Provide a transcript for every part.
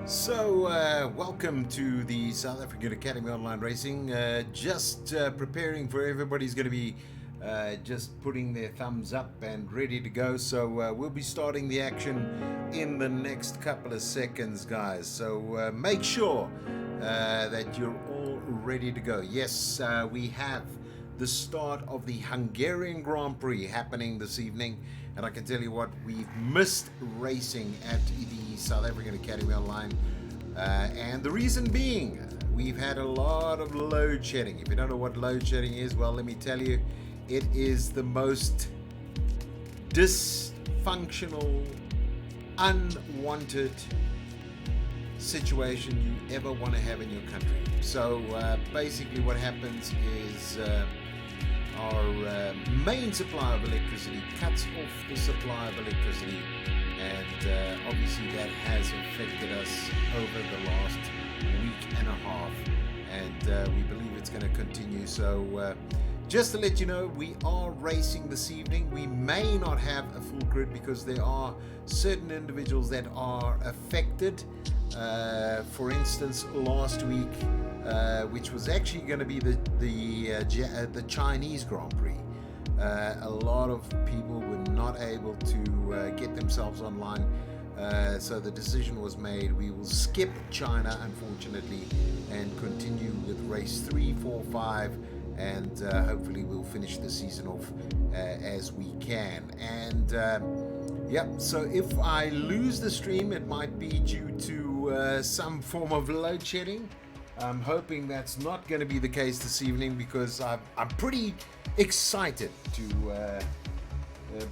Welcome to the South African Academy Online Racing. Just preparing for everybody's going to be just putting their thumbs up and ready to go. So we'll be starting the action in the next couple of seconds, guys. So make sure that you're all ready to go. Yes, we have the start of the Hungarian Grand Prix happening this evening, and I can tell you what, we've missed racing at the South African Academy Online, and the reason being, we've had a lot of load shedding. If you don't know what load shedding is, well, let me tell you, it is the most dysfunctional, unwanted situation you ever want to have in your country. So basically what happens is our main supply of electricity cuts off the supply of electricity, and obviously that has affected us over the last week and a half, and we believe it's going to continue. So just to let you know, we are racing this evening. We may not have a full grid because there are certain individuals that are affected. For instance, last week, which was actually going to be the Chinese Grand Prix, a lot of people were not able to get themselves online, so the decision was made. We will skip China, unfortunately, and continue with race 3, 4, 5, and hopefully we'll finish the season off as we can. And yep, so if I lose the stream, it might be due to some form of load shedding. I'm hoping that's not going to be the case this evening, because I'm pretty excited to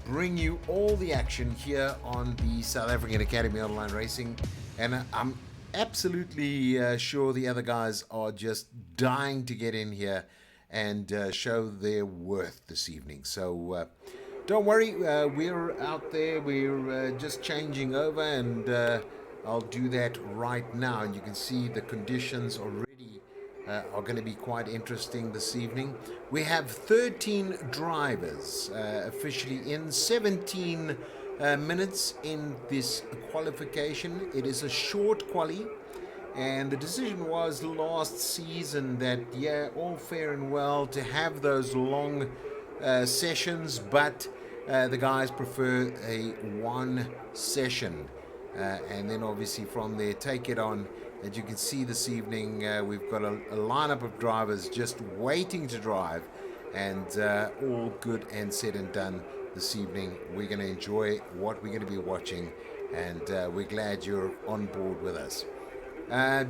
bring you all the action here on the South African Academy Online Racing, and I'm absolutely sure the other guys are just dying to get in here and show their worth this evening. So don't worry, we're out there, we're just changing over, and I'll do that right now, and you can see the conditions already are going to be quite interesting this evening. We have 13 drivers officially in, 17 minutes in this qualification. It is a short quali, and the decision was last season that, yeah, all fair and well to have those long sessions, but the guys prefer a one session. And then obviously from there take it on. As you can see this evening, we've got a lineup of drivers just waiting to drive, and all good and said and done this evening. We're going to enjoy what we're going to be watching, and we're glad you're on board with us.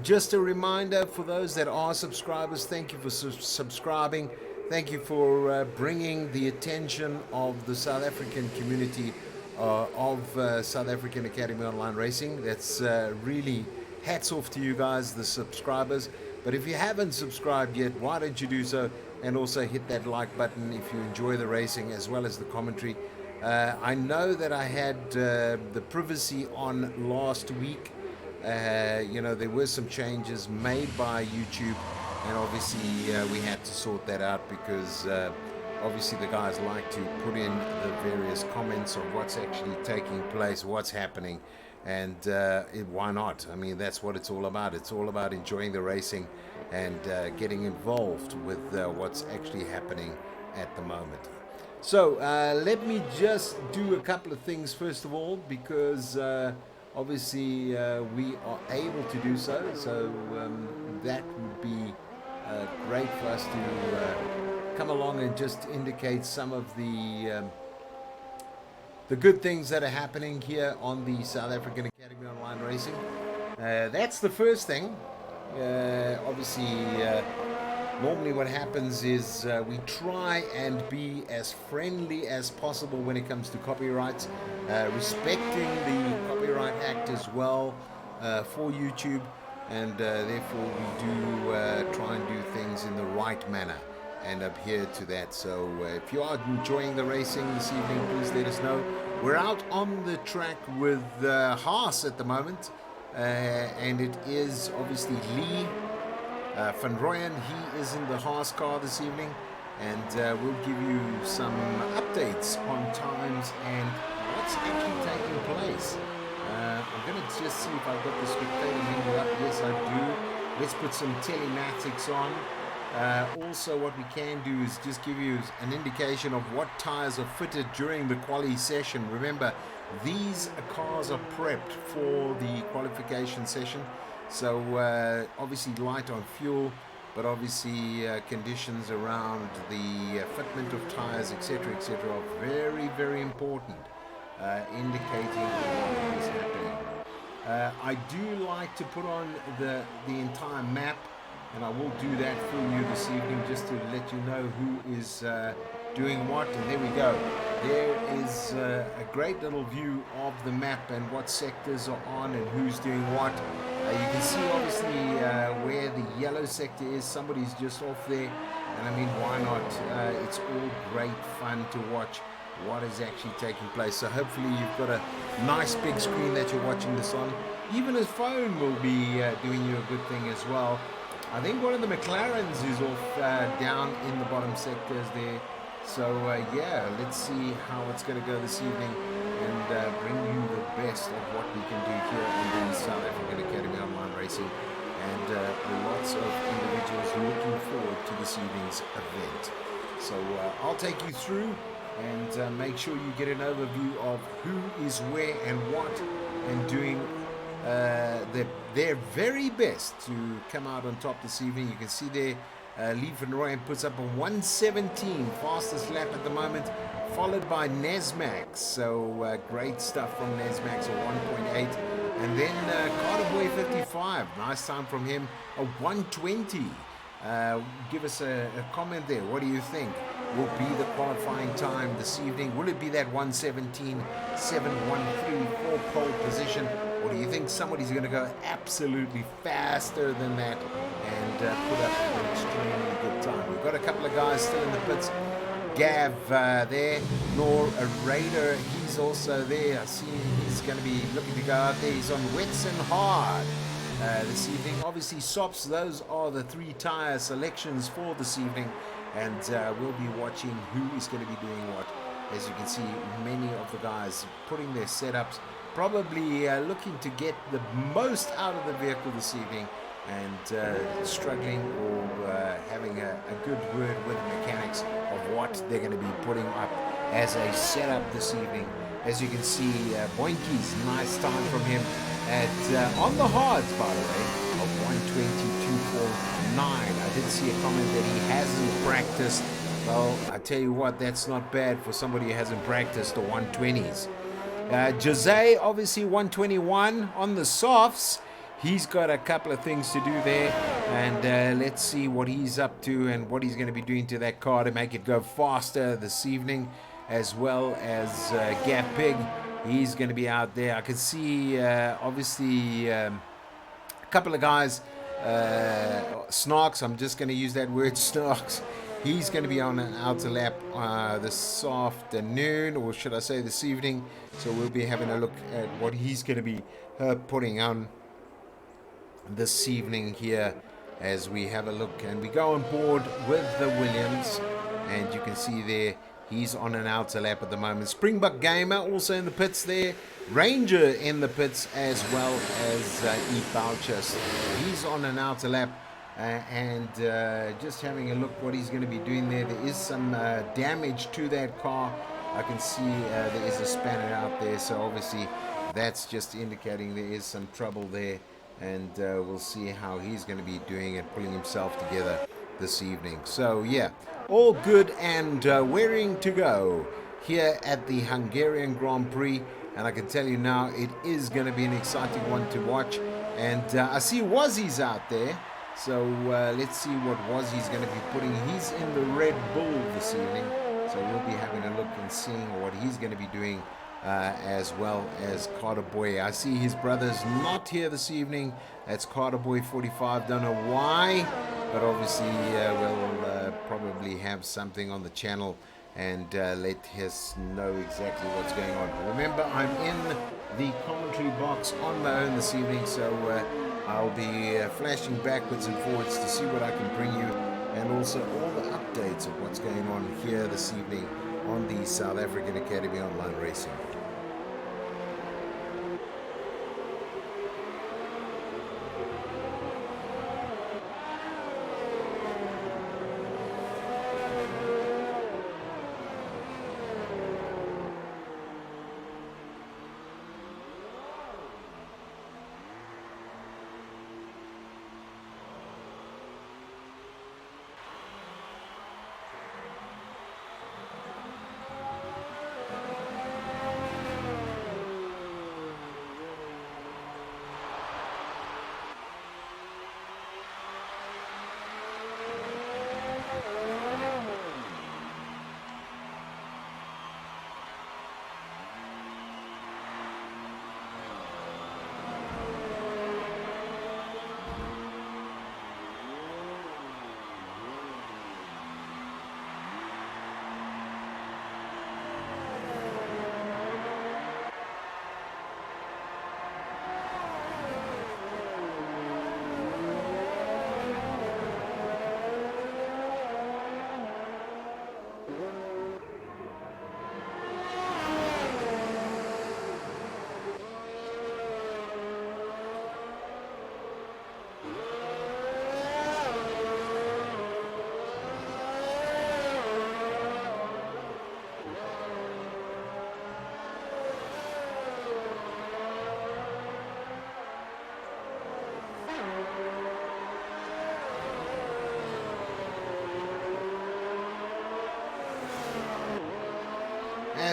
Just a reminder for those that are subscribers, thank you for subscribing. Thank you for bringing the attention of the South African community of South African Academy Online Racing. That's really hats off to you guys, the subscribers. But if you haven't subscribed yet, why don't you do so, and also hit that like button if you enjoy the racing as well as the commentary. I know that I had the privacy on last week. You know, there were some changes made by YouTube, and obviously we had to sort that out, because obviously the guys like to put in the various comments of what's actually taking place, what's happening, and why not? I mean, that's what it's all about. It's all about enjoying the racing and getting involved with what's actually happening at the moment. So let me just do a couple of things first of all, because obviously we are able to do so. So that would be great for us to come along and just indicate some of the good things that are happening here on the South African Academy Online Racing. That's the first thing. Obviously, normally what happens is we try and be as friendly as possible when it comes to copyrights, respecting the Copyright Act as well for YouTube, and therefore we do try and do things in the right manner and adhere to that. So if you are enjoying the racing this evening, please let us know. We're out on the track with Haas at the moment, and it is obviously Lee Van Rooyen. He is in the Haas car this evening, and we'll give you some updates on times and what's actually taking place. I'm going to just see if I've got the spectator menu Yes, I do. Let's put some telematics on. Also, what we can do is just give you an indication of what tires are fitted during the quali session. Remember, these cars are prepped for the qualification session. So obviously light on fuel, but obviously conditions around the fitment of tires, etc., are very, very important, indicating what is happening. I do like to put on the entire map, and I will do that for you this evening just to let you know who is doing what. And there we go. There is a great little view of the map and what sectors are on and who's doing what. You can see obviously where the yellow sector is. Somebody's just off there, and I mean, why not? It's all great fun to watch what is actually taking place. So hopefully you've got a nice big screen that you're watching this on. Even a phone will be doing you a good thing as well. I think one of the McLarens is off down in the bottom sectors there. So yeah, let's see how it's going to go this evening, and bring you the best of what we can do here on the South African Academy Online Racing, and lots of individuals looking forward to this evening's event. So I'll take you through and make sure you get an overview of who is where and what, and doing their very best to come out on top this evening. You can see there Lee van Rooyen puts up a 1:17, fastest lap at the moment, followed by Nesmax. So great stuff from Nesmax, a 1.8. And then Carter Boy 55, nice time from him, a 1:20. Give us a comment there. What do you think will be the qualifying time this evening? Will it be that 1:17, 7:13 for pole position? Or do you think somebody's going to go absolutely faster than that and put up an extremely good time? We've got a couple of guys still in the pits. Gav there, Nor a Raider, he's also there. I see he's going to be looking to go out there. He's on wets and hard this evening. Obviously Sops, those are the 3 tire selections for this evening, and we'll be watching who is going to be doing what. As you can see, many of the guys putting their setups, probably looking to get the most out of the vehicle this evening, and struggling or having a good word with the mechanics of what they're going to be putting up as a setup this evening. As you can see, Boinky's nice time from him at on the hards, by the way, of 1:22.49. I did see a comment that he hasn't practiced. Well, I tell you what, that's not bad for somebody who hasn't practiced the 120s. Jose, obviously 121 on the softs. He's got a couple of things to do there, and let's see what he's up to and what he's going to be doing to that car to make it go faster this evening, as well as Gap Pig. He's going to be out there. I can see obviously a couple of guys, Snarks, I'm just going to use that word, Snarks. He's going to be on an outer lap this afternoon, or should I say this evening. So we'll be having a look at what he's going to be putting on this evening here as we have a look. And we go on board with the Williams, and you can see there he's on an outer lap at the moment. Springbok Gamer also in the pits there. Ranger in the pits, as well as E. Boucher. He's on an outer lap. And just having a look what he's going to be doing there. There is some damage to that car. I can see there is a spanner out there, so obviously that's just indicating there is some trouble there, and we'll see how he's going to be doing and pulling himself together this evening. So yeah, all good and wearing to go here at the Hungarian Grand Prix, and I can tell you now it is going to be an exciting one to watch. And I see Wazzy's out there. So let's see what Wazzy's going to be putting. He's in the Red Bull this evening, so we'll be having a look and seeing what he's going to be doing, as well as Carter Boy. I see his brother's not here this evening. That's Carter Boy 45. Don't know why, but obviously we'll probably have something on the channel and let us know exactly what's going on. Remember, I'm in the commentary box on my own this evening, so I'll be flashing backwards and forwards to see what I can bring you, and also all the updates of what's going on here this evening on the South African Academy Online Racing.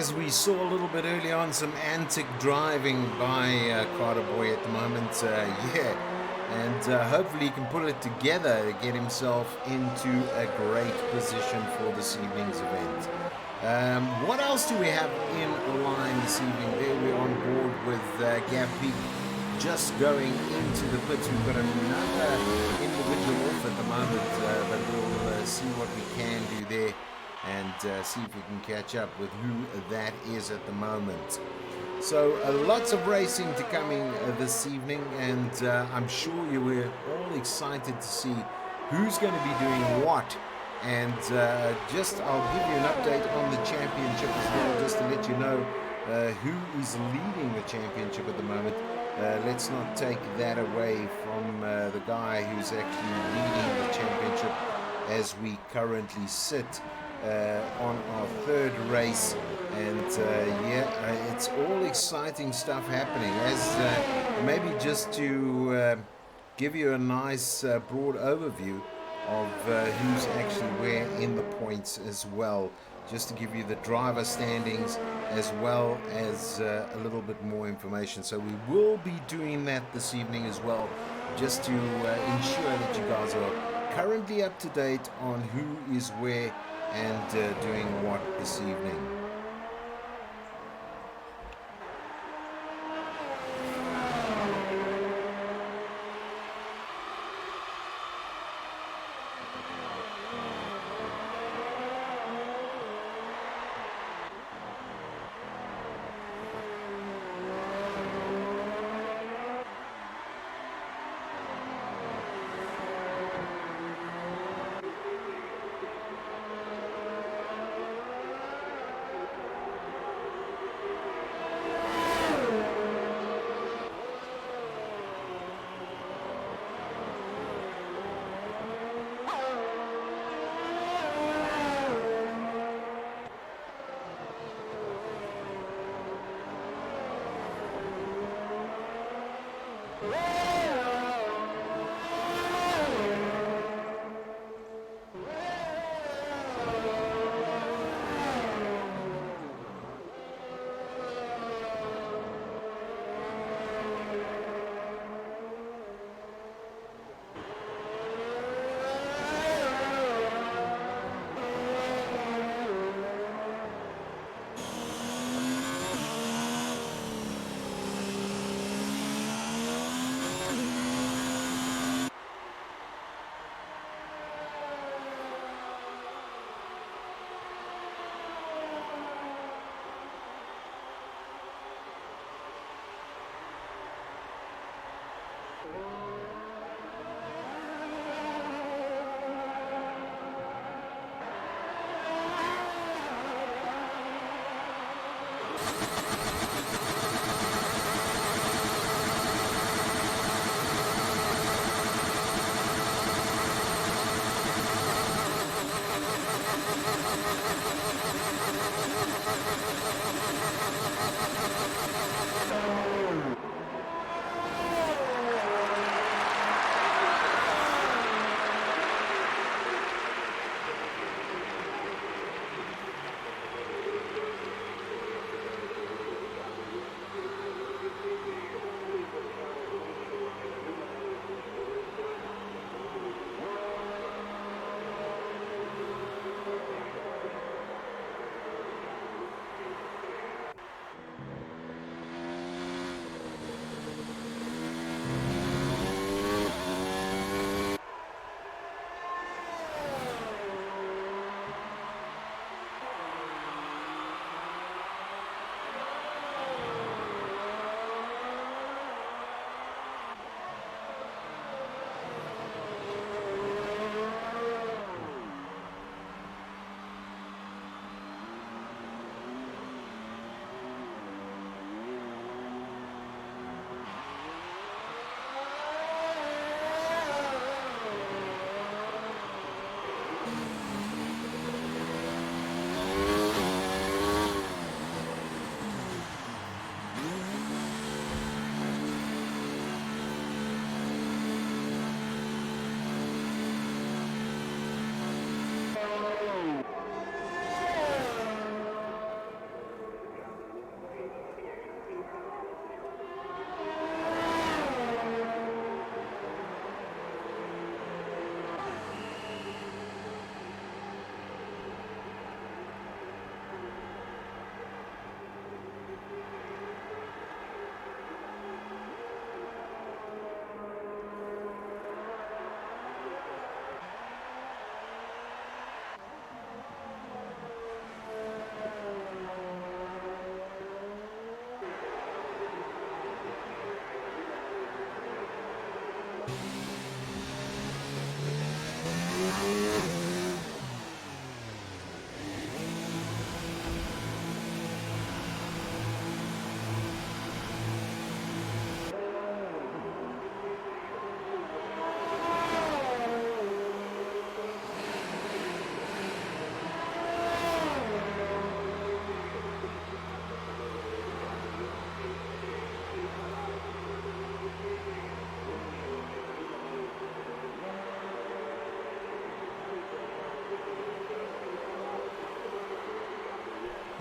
as we saw a little bit early on, some antic driving by Carter Boy at the moment. Yeah, and hopefully he can pull it together to get himself into a great position for this evening's event. What else do we have in line this evening? There we're on board with Gav Peak just going into the pits. We've got another individual off at the moment, but we'll see what we can do there and see if we can catch up with who that is at the moment. So lots of racing to coming this evening, and I'm sure you were all excited to see who's going to be doing what. And I'll give you an update on the championship as well, just to let you know who is leading the championship at the moment. Let's not take that away from the guy who's actually leading the championship as we currently sit on our third race. And it's all exciting stuff happening. As maybe just to give you a nice broad overview of who's actually where in the points as well, just to give you the driver standings as well as a little bit more information. So we will be doing that this evening as well, just to ensure that you guys are currently up to date on who is where and doing what this evening.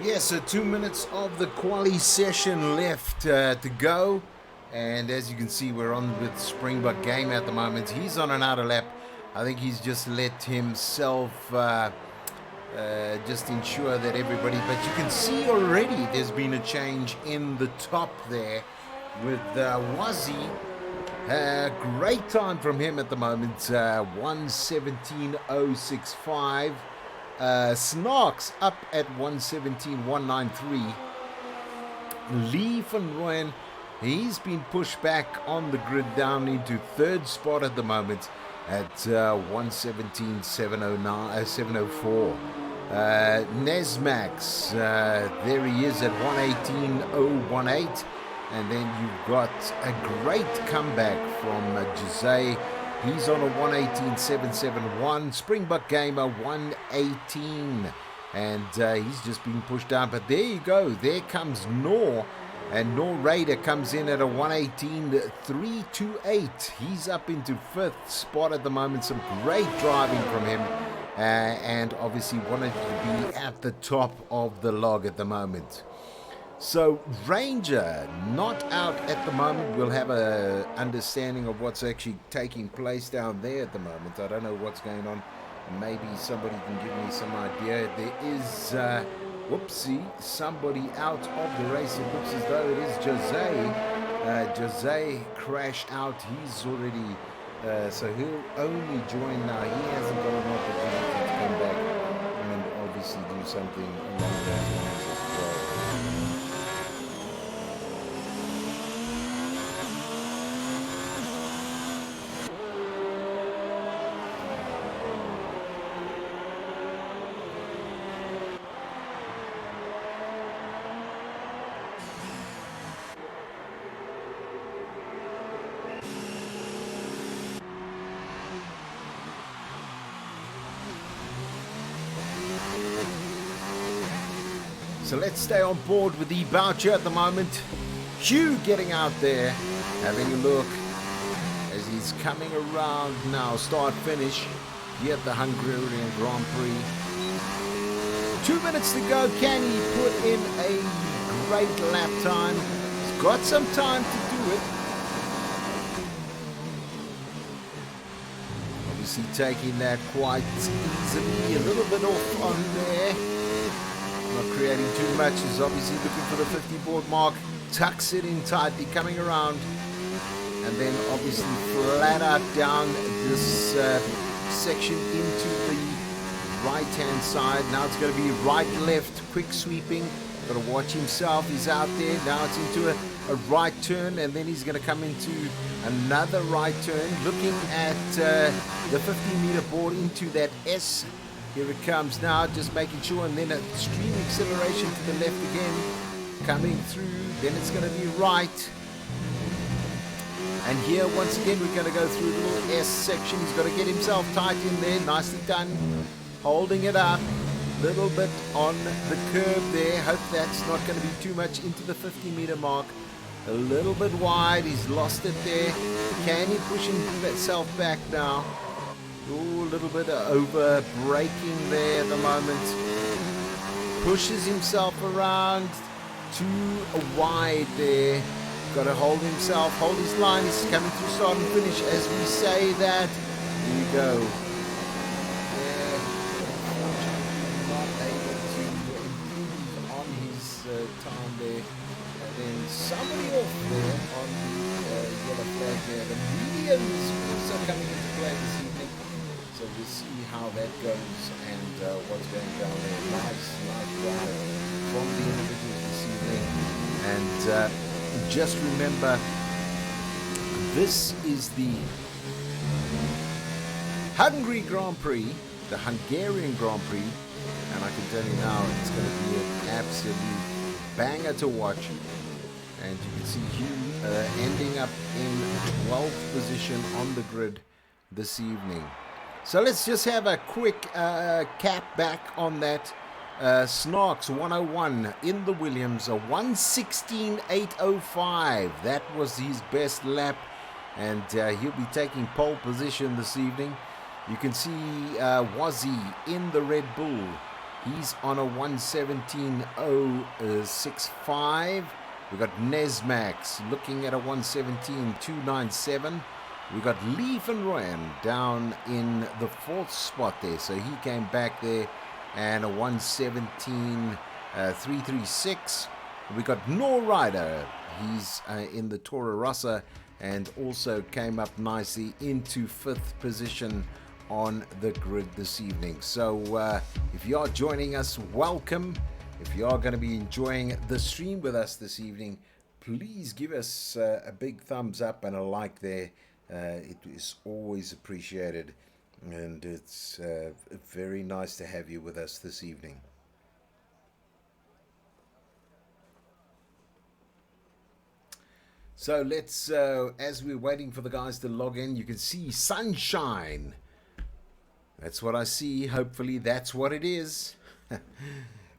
Yeah, so 2 minutes of the quali session left to go. And as you can see, we're on with Springbok game at the moment. He's on an outer lap. I think he's just let himself just ensure that everybody... But you can see already there's been a change in the top there with Wazi. Great time from him at the moment, 1:17.065. Snarks up at 1:17.193. Lee van Rooyen, he's been pushed back on the grid down into third spot at the moment at 1:17.704. Nesmax, there he is at 1:18.018. And then you've got a great comeback from Jose. He's on a 1:18.771. Springbok Gamer 1:18. And he's just been pushed down. But there you go. There comes Noor. And Noor Raider comes in at a 1:18.328. He's up into fifth spot at the moment. Some great driving from him. And obviously wanted to be at the top of the log at the moment. So Ranger not out at the moment. We'll have a understanding of what's actually taking place down there at the moment. I don't know what's going on. Maybe somebody can give me some idea. There is whoopsie, somebody out of the race. It looks as though it is Jose. Jose crashed out. He's already so he'll only join now. He hasn't got an opportunity to come back and obviously do something along those lines as well. So let's stay on board with the Boucher at the moment. Hugh getting out there, having a look as he's coming around now. Start finish here at the Hungarian Grand Prix. 2 minutes to go. Can he put in a great lap time? He's got some time to do it. Obviously taking that quite easily. A little bit off on there. Not creating too much. He's obviously looking for the 50 board mark. Tucks it in tightly, coming around. And then obviously flat out down this section into the right-hand side. Now it's going to be right-left, quick sweeping. Got to watch himself. He's out there. Now it's into a right turn. And then he's going to come into another right turn. Looking at the 50-meter board into that S. Here it comes now, just making sure, and then a extreme acceleration to the left again, coming through, then it's going to be right. And here, once again, we're going to go through a little S section. He's got to get himself tight in there, nicely done, holding it up, little bit on the curve there. Hope that's not going to be too much into the 50-meter mark. A little bit wide, he's lost it there. Can he push himself back now? Ooh, a little bit of over braking there at the moment. Pushes himself around too wide there. Got to hold himself, hold his line. He's coming through start and finish as we say that. Here you go. Yeah, not able to improve on his time there. And then somebody off there on the yellow flag there. The mediums also coming into play this evening. So we'll see how that goes and what's going down there. Nice drive from the individuals this evening. And just remember, this is the Hungary Grand Prix, the Hungarian Grand Prix, and I can tell you now it's going to be an absolute banger to watch. And you can see Hugh ending up in 12th position on the grid this evening. So let's just have a quick cap back on that. Snarks 101 in the Williams, a 1:16.805. That was his best lap, and he'll be taking pole position this evening. You can see Wazzy in the Red Bull. He's on a 1:17.065. We got Nesmax looking at a 1:17.297. We got Leaf and Ryan down in the 4th spot there, so he came back there, and a 1:17.336. We got Nor Rider. He's in the Toro Rosso and also came up nicely into 5th position on the grid this evening. So if you are joining us, welcome. If you are going to be enjoying the stream with us this evening, please give us a big thumbs up and a like there. It is always appreciated, and it's very nice to have you with us this evening. So let's, as we're waiting for the guys to log in, you can see sunshine. That's what I see. Hopefully that's what it is.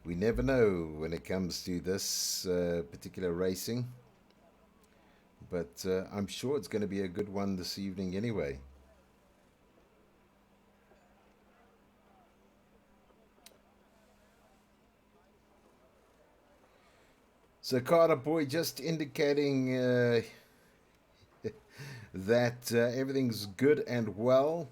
We never know when it comes to this particular racing. But I'm sure it's going to be a good one this evening anyway. So Carter Boy just indicating that everything's good and well.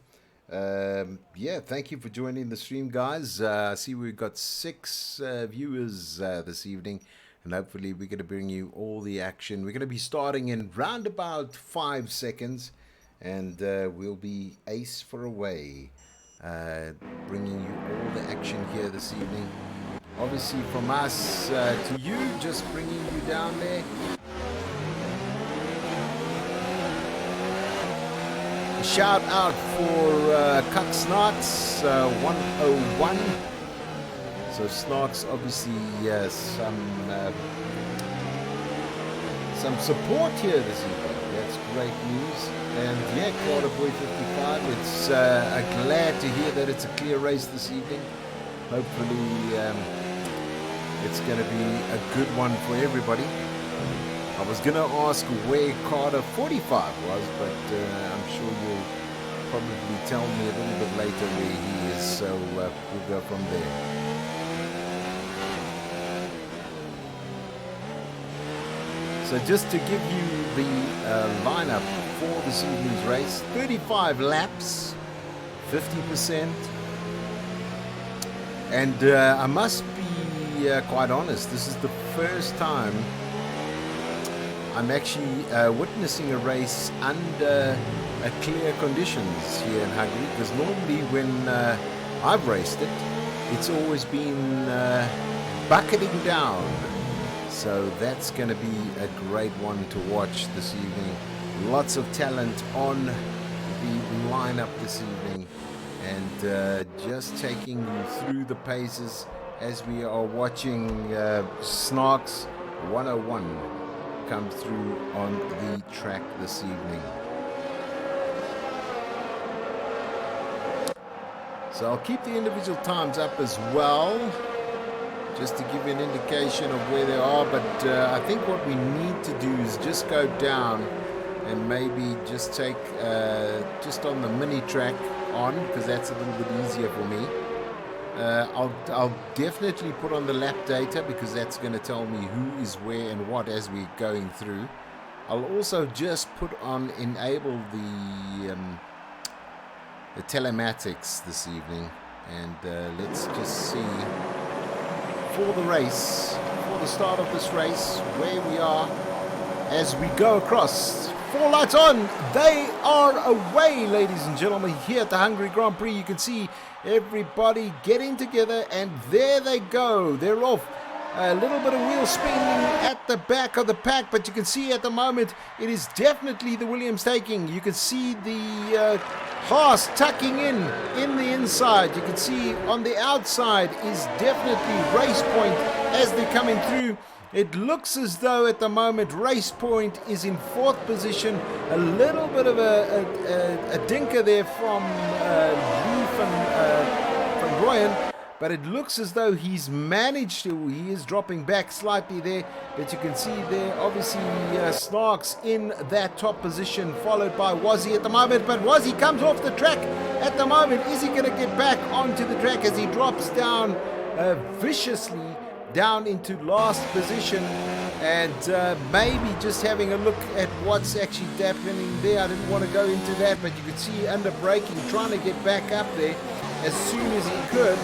Yeah, thank you for joining the stream, guys. I see we've got 6 viewers this evening, and hopefully we're going to bring you all the action. We're going to be starting in round about 5 seconds, and we'll be ace for away, bringing you all the action here this evening. Obviously from us to you, just bringing you down there. Shout out for Cut Snarks 101. So Snarks, obviously some support here this evening. That's great news. And yeah, Quarter Boy 55. It's glad to hear that it's a clear race this evening. Hopefully it's going to be a good one for everybody. I was going to ask where Carter 45 was, but I'm sure you'll probably tell me a little bit later where he is, so we'll go from there. So just to give you the lineup for this evening's race, 35 laps, 50%. And I must be quite honest, this is the first time I'm actually witnessing a race under clear conditions here in Hungary, because normally when I've raced it, it's always been bucketing down. So that's going to be a great one to watch this evening. Lots of talent on the lineup this evening, and just taking you through the paces as we are watching Snarks 101 come through on the track this evening. So I'll keep the individual times up as well, just to give you an indication of where they are, but I think what we need to do is just go down and maybe just take just on the mini track on, because that's a little bit easier for me. I'll definitely put on the lap data, because that's going to tell me who is where and what as we're going through. I'll also just put on enable the telematics this evening, and let's just see for the race, for the start of this race, where we are as we go across. 4 lights on, they are away, ladies and gentlemen, here at the Hungary Grand Prix. You can see everybody getting together, and there they go. They're off. A little bit of wheel spinning at the back of the pack, but you can see at the moment it is definitely the Williams taking. You can see the Haas tucking in the inside. You can see on the outside is definitely Race Point as they're coming through. It looks as though at the moment Race Point is in 4th position. A little bit of a dinker there from Leaf and from Royan, but it looks as though he's managed to. He is dropping back slightly there, but you can see there obviously Snarks in that top position, followed by Wazzy at the moment. But Wazzy comes off the track at the moment. Is he going to get back onto the track as he drops down viciously down into last position? And maybe just having a look at what's actually happening there. I didn't want to go into that, but you could see under braking, trying to get back up there as soon as he could.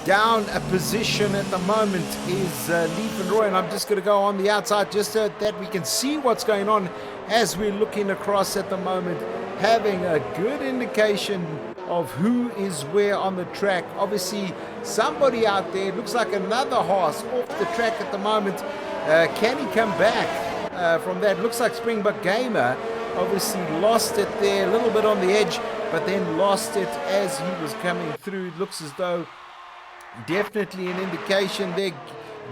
Down a position at the moment is Leaf and Roy, and I'm just going to go on the outside just so that we can see what's going on as we're looking across at the moment, having a good indication of who is where on the track. Obviously somebody out there, looks like another horse off the track at the moment. Can he come back from that? Looks like Springbok Gamer obviously lost it there a little bit on the edge, but then lost it as he was coming through. It looks as though definitely an indication there.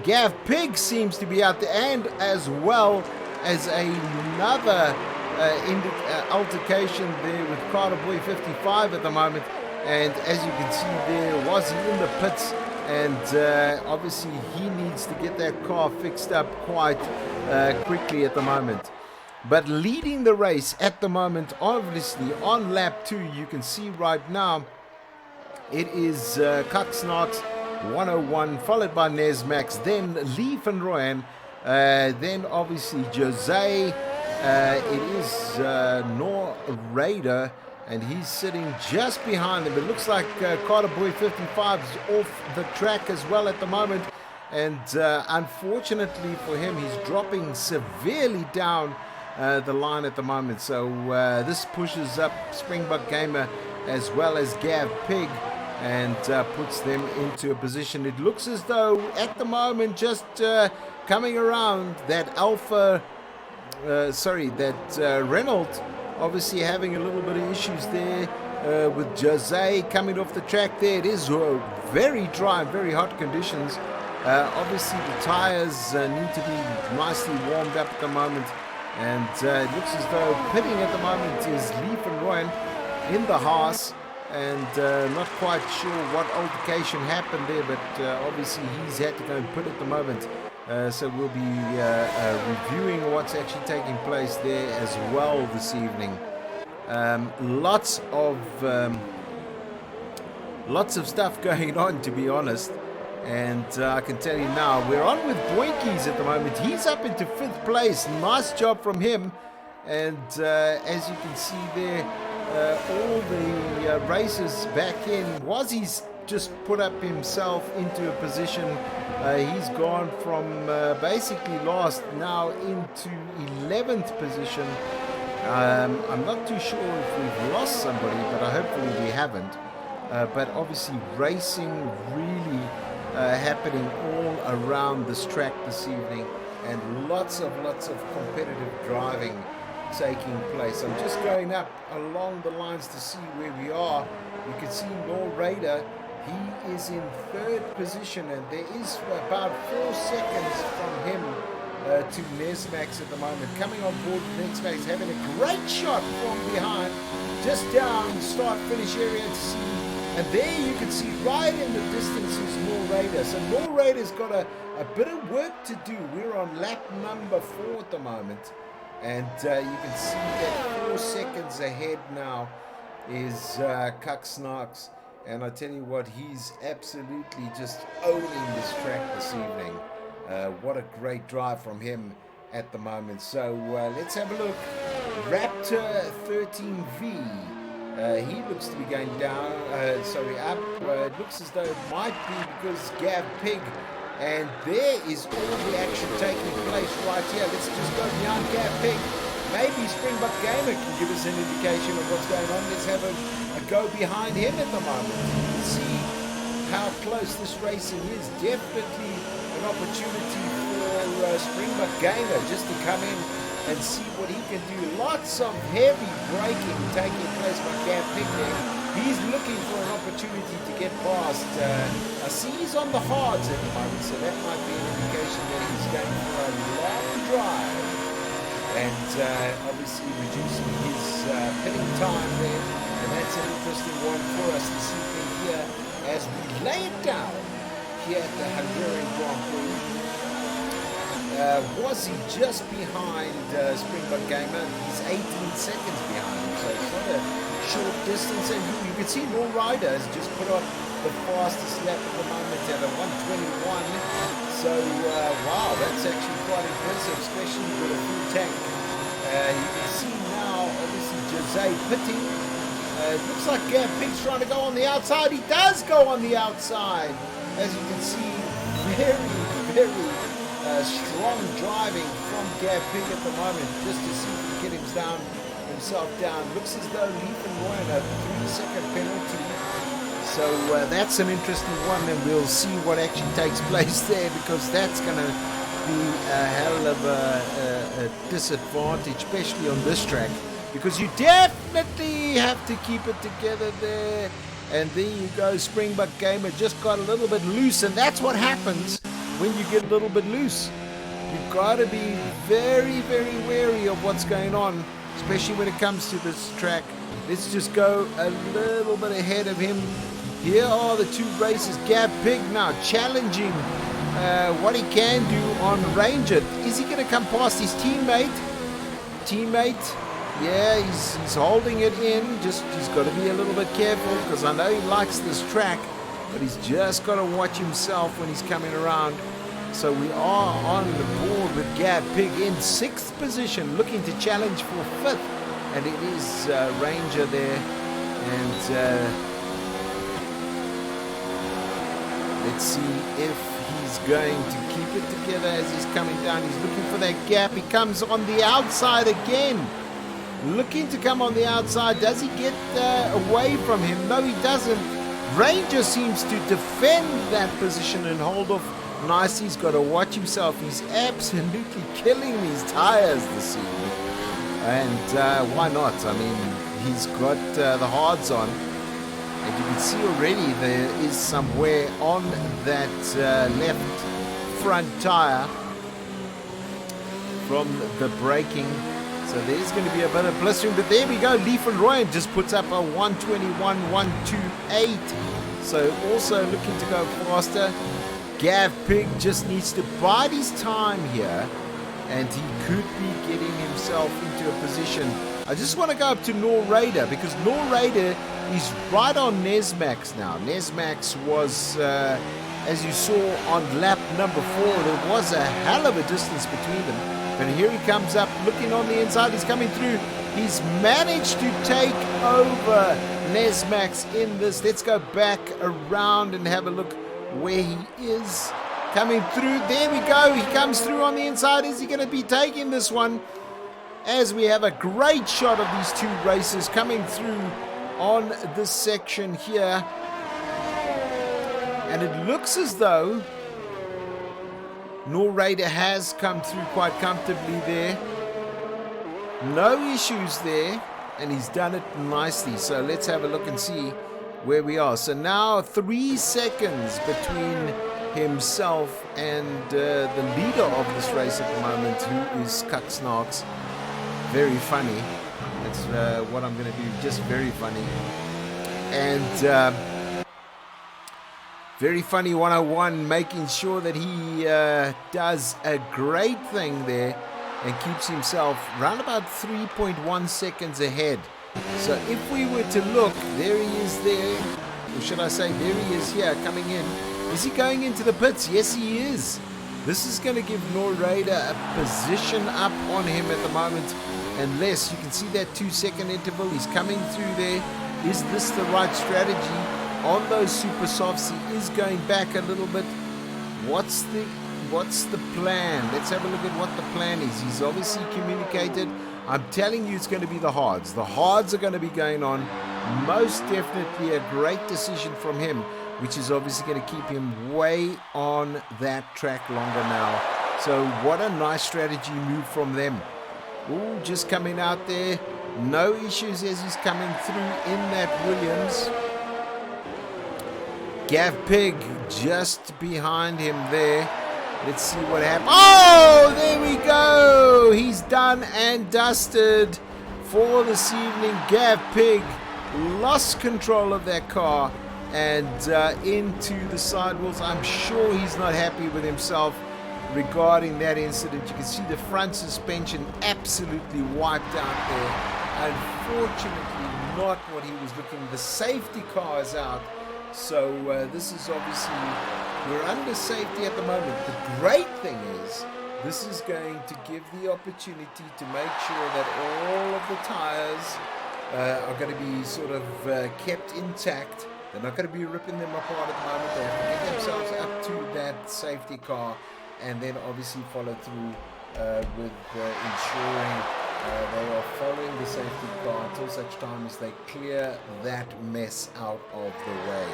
Gav Pig seems to be out there, and as well as another altercation there with Carter Boy 55 at the moment. And as you can see there, was he in the pits, and obviously he needs to get that car fixed up quite quickly at the moment. But leading the race at the moment, obviously on lap 2, you can see right now it is Kuxnox 101, followed by Nesmax, then Leaf and Royan, then obviously Jose. It is Nor Raider, and he's sitting just behind them. It looks like Carter Boy 55 is off the track as well at the moment, and unfortunately for him, he's dropping severely down the line at the moment. So this pushes up Springbok Gamer as well as Gav Pig, and puts them into a position. It looks as though at the moment just coming around that Renault obviously having a little bit of issues there with Jose coming off the track there. It is very dry and very hot conditions. Obviously the tires need to be nicely warmed up at the moment, and it looks as though pitting at the moment is Leaf and Royan in the Haas. And not quite sure what altercation happened there, but obviously he's had to go and put at the moment. So we'll be reviewing what's actually taking place there as well this evening. Lots of stuff going on, to be honest. And I can tell you now, we're on with Boinkies at the moment. He's up into 5th place. Nice job from him. And as you can see there, all the races back in. Wazzy's just put up himself into a position. He's gone from basically last now into 11th position. I'm not too sure if we've lost somebody, but hopefully we haven't. But obviously racing really happening all around this track this evening, and lots of competitive driving taking place. I'm just going up along the lines to see where we are. You can see Law Raider, he is in 3rd position, and there is about 4 seconds from him to Nesmax at the moment. Coming on board, Nesmax having a great shot from behind, just down start finish area to see, and there you can see right in the distance is Law Raider. So Law Raider's got a bit of work to do. We're on lap number 4 at the moment. And you can see that 4 seconds ahead now is Kuxnox. And I tell you what, he's absolutely just owning this track this evening. What a great drive from him at the moment. So let's have a look. Raptor 13V. He looks to be going down, up. It looks as though it might be because Gav Pig. And there is all the action taking place right here. Let's just go behind Gav Pig. Maybe Springbok Gamer can give us an indication of what's going on. Let's have a go behind him at the moment. See how close this racing is. Definitely opportunity for Springbok Gamer just to come in and see what he can do. Lots of heavy braking taking place by Gab Pig there. He's looking for an opportunity to get past. I see he's on the hards at the moment, so that might be an indication that he's going for a long drive. And obviously reducing his pitting time there. And that's an interesting one for us this evening here as we lay it down here at the Hungarian Grand Prix. Was he just behind Springbok Gamer? He's 18 seconds behind him, so it's not a short distance. And you can see Law Rider has just put on the fastest lap at the moment at a 121. So, wow, that's actually quite impressive, especially with a full tank. You can see now, obviously, Jose pitting. It looks like Gab Pig's trying to go on the outside. He does go on the outside. As you can see, very strong driving from Gab Pig at the moment, just to see if he can get himself down. Looks as though Leaf and Royan a 3-second penalty. So that's an interesting one, and we'll see what actually takes place there, because that's going to be a hell of a disadvantage, especially on this track, because you definitely have to keep it together there. And there you go, Springbok Gamer just got a little bit loose, and that's what happens when you get a little bit loose. You've got to be very wary of what's going on, especially when it comes to this track. Let's just go a little bit ahead of him. Here are the two races. Gab Pig now challenging what he can do on Ranger. Is he going to come past his teammate? Yeah, he's holding it in. He's got to be a little bit careful, because I know he likes this track, but he's just got to watch himself when he's coming around. So we are on the board with Gab Pig in 6th position, looking to challenge for 5th. And it is Ranger there. And let's see if he's going to keep it together as he's coming down. He's looking for that gap. He comes on the outside again. Looking to come on the outside. Does he get away from him? No, he doesn't. Ranger seems to defend that position and hold off nicely. He's got to watch himself. He's absolutely killing these tires this evening. And why not? I mean, he's got the hards on. And you can see already there is some wear on that left front tire from the braking. So there's going to be a bit of blistering, but there we go. Leaf and Royan just puts up a 121, 128. So also looking to go faster. Gab Pig just needs to bide his time here, and he could be getting himself into a position. I just want to go up to Nor Raider, because Nor Raider is right on Nesmax now. Nesmax was, as you saw on lap number 4, there was a hell of a distance between them. And here he comes up, looking on the inside. He's coming through. He's managed to take over Nesmax in this. Let's go back around and have a look where he is. Coming through. There we go. He comes through on the inside. Is he going to be taking this one? As we have a great shot of these two racers coming through on this section here. And it looks as though Nor Raider has come through quite comfortably there. No issues there, and he's done it nicely. So let's have a look and see where we are. So now 3 seconds between himself and the leader of this race at the moment, who is Kucksnarks. Very funny. That's what I'm going to do, just very funny. And very funny 101, making sure that he does a great thing there and keeps himself round about 3.1 seconds ahead. So if we were to look, there he is there, or should I say there he is here coming in. Is he going into the pits? Yes, he is. This is going to give Nor Raider a position up on him at the moment, unless you can see that 2-second interval. He's coming through there. Is this the right strategy? On those super softs, he is going back a little bit. What's the plan? Let's have a look at what the plan is. He's obviously communicated. I'm telling you, it's going to be the hards. The hards are going to be going on. Most definitely a great decision from him. which is obviously going to keep him way on that track longer now. So what a nice strategy move from them. Ooh, just coming out there. No issues as he's coming through in that Williams. Gav Pig just behind him there. Let's see what happens. Oh, there we go. He's done and dusted for this evening. Gav Pig lost control of that car and into the sidewalls. I'm sure he's not happy with himself regarding that incident. You can see the front suspension absolutely wiped out there. Unfortunately, not what he was looking. The safety car is out. So this is obviously, we're under safety at the moment. The great thing is, this is going to give the opportunity to make sure that all of the tires are going to be sort of kept intact. They're not going to be ripping them apart at the moment. They have to get themselves up to that safety car and then obviously follow through with ensuring they are following the safety car until such time as they clear that mess out of the way.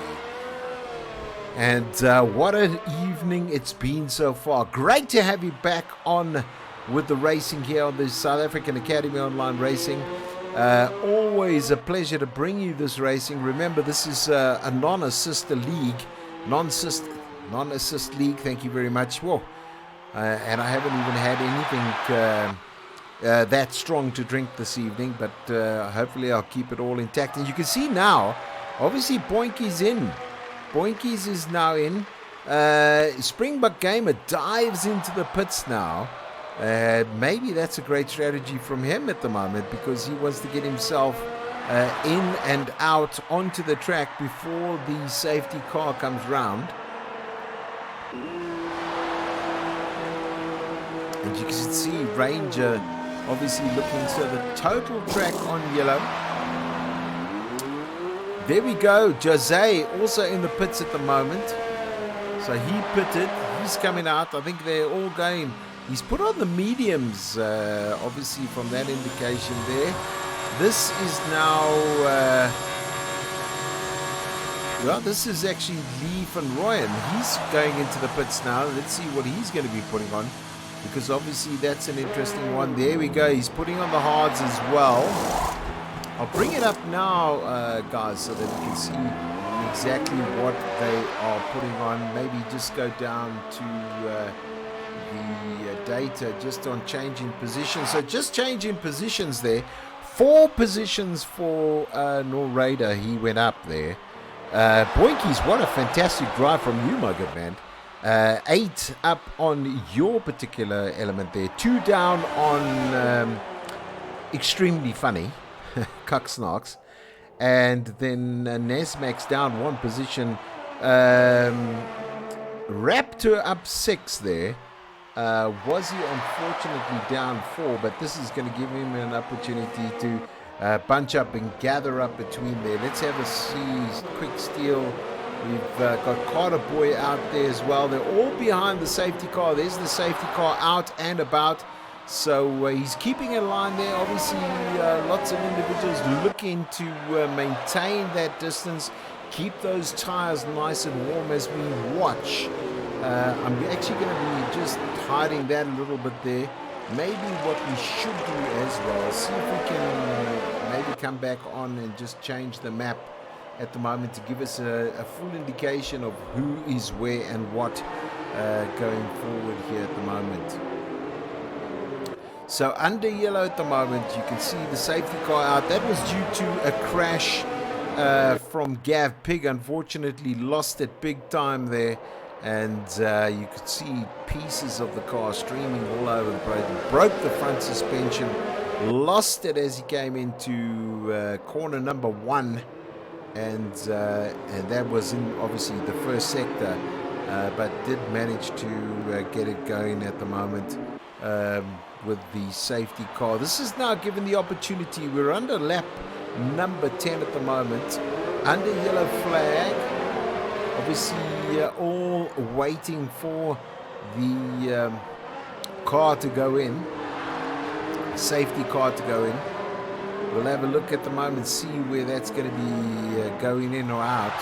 And what an evening it's been so far. Great to have you back on with the racing here on the South African Academy Online Racing. Always a pleasure to bring you this racing. Remember, this is a non-assist league. Non-assist league, thank you very much. Whoa. And I haven't even had anything that strong to drink this evening, but hopefully I'll keep it all intact. And you can see now, obviously Boinky's in. Boinky's is now in. Springbok Gamer dives into the pits now. Maybe that's a great strategy from him at the moment, because he wants to get himself in and out onto the track before the safety car comes round. And you can see Ranger obviously looking, so the total track on yellow. There we go. Jose also in the pits at the moment. So he pitted. He's coming out. I think they're all going. He's put on the mediums, obviously from that indication there. This is now, well, this is actually Lee van Rooyen. He's going into the pits now. Let's see what he's going to be putting on, because obviously that's an interesting one. There we go. He's putting on the hards as well. I'll bring it up now, guys, so that you can see exactly what they are putting on. Maybe just go down to the data just on changing positions. So just changing positions there. 4 positions for Norrada. He went up there. Boinkies, what a fantastic drive from you, my good man. 8 up on your particular element there. 2 down on Extremely Funny, Cuck Snarks. And then Nesmax down 1 position. Raptor up 6 there. Was he unfortunately down 4, but this is going to give him an opportunity to bunch up and gather up between there. Let's have a quick steal. We've got Carter Boy out there as well. They're all behind the safety car. There's the safety car out and about. So he's keeping a line there. Obviously, lots of individuals looking to maintain that distance, keep those tires nice and warm as we watch. I'm actually going to be just hiding that a little bit there. Maybe what we should do as well, see if we can maybe come back on and just change the map at the moment to give us a full indication of who is where and what going forward here at the moment. So under yellow at the moment, you can see the safety car out. That was due to a crash from Gav Pig. Unfortunately, lost it big time there. And you could see pieces of the car streaming all over the place. Broke the front suspension, lost it as he came into corner number 1, and that was in obviously the first sector, but did manage to get it going at the moment with the safety car. This is now given the opportunity. We're under lap number 10 at the moment, under yellow flag. Obviously, all waiting for the car to go in, safety car to go in. We'll have a look at the moment, see where that's going to be going in or out.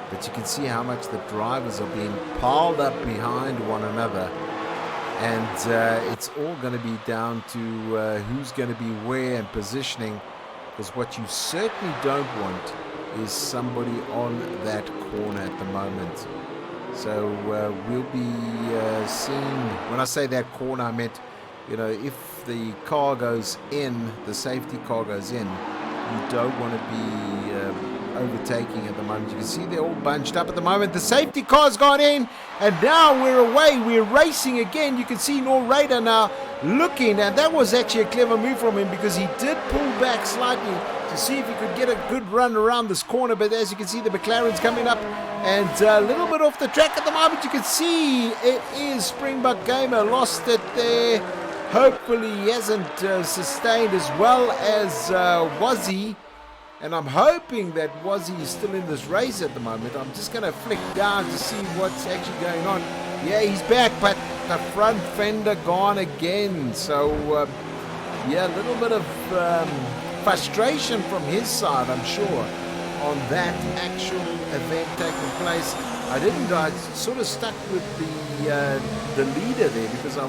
But you can see how much the drivers are being piled up behind one another. And it's all going to be down to who's going to be where and positioning. Because what you certainly don't want is somebody on that corner at the moment. So we'll be seeing, when I say that corner, I meant, you know, if the car goes in, the safety car goes in, you don't want to be overtaking at the moment. You can see they're all bunched up at the moment. The safety car's gone in, and now we're away. We're racing again. You can see Norrada now looking, and that was actually a clever move from him because he did pull back slightly to see if he could get a good run around this corner. But as you can see, the McLaren's coming up and a little bit off the track at the moment. You can see it is Springbok Gamer, lost it there. Hopefully he hasn't sustained as well as Wazzy. And I'm hoping that Wazzy is still in this race at the moment. I'm just going to flick down to see what's actually going on. Yeah, he's back, but the front fender gone again. So, yeah, a little bit of frustration from his side, I'm sure, on that actual event taking place. I sort of stuck with the leader there because I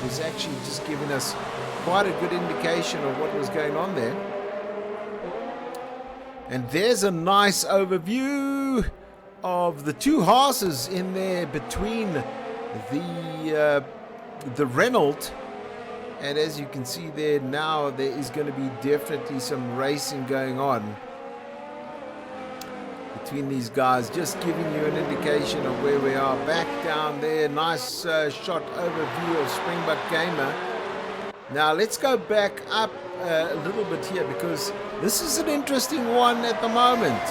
was actually just giving us quite a good indication of what was going on there. And there's a nice overview of the two horses in there between the Renault. And as you can see there now, there is going to be definitely some racing going on between these guys. Just giving you an indication of where we are. Back down there, nice shot overview of Springbok Gamer. Now let's go back up a little bit here because this is an interesting one at the moment.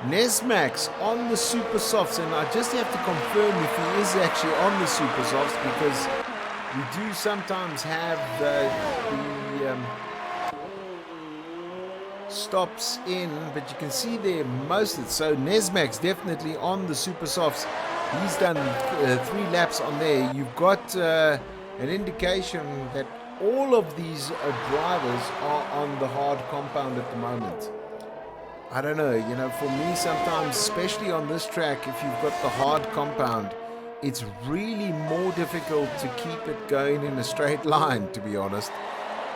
Nesmax on the Super Softs, and I just have to confirm if he is actually on the Super Softs because we do sometimes have the stops in, but you can see there most of it. So Nesmax definitely on the Super Softs. He's done 3 laps on there. You've got an indication that all of these drivers are on the hard compound at the moment. I don't know, you know, for me sometimes, especially on this track, if you've got the hard compound, it's really more difficult to keep it going in a straight line, to be honest.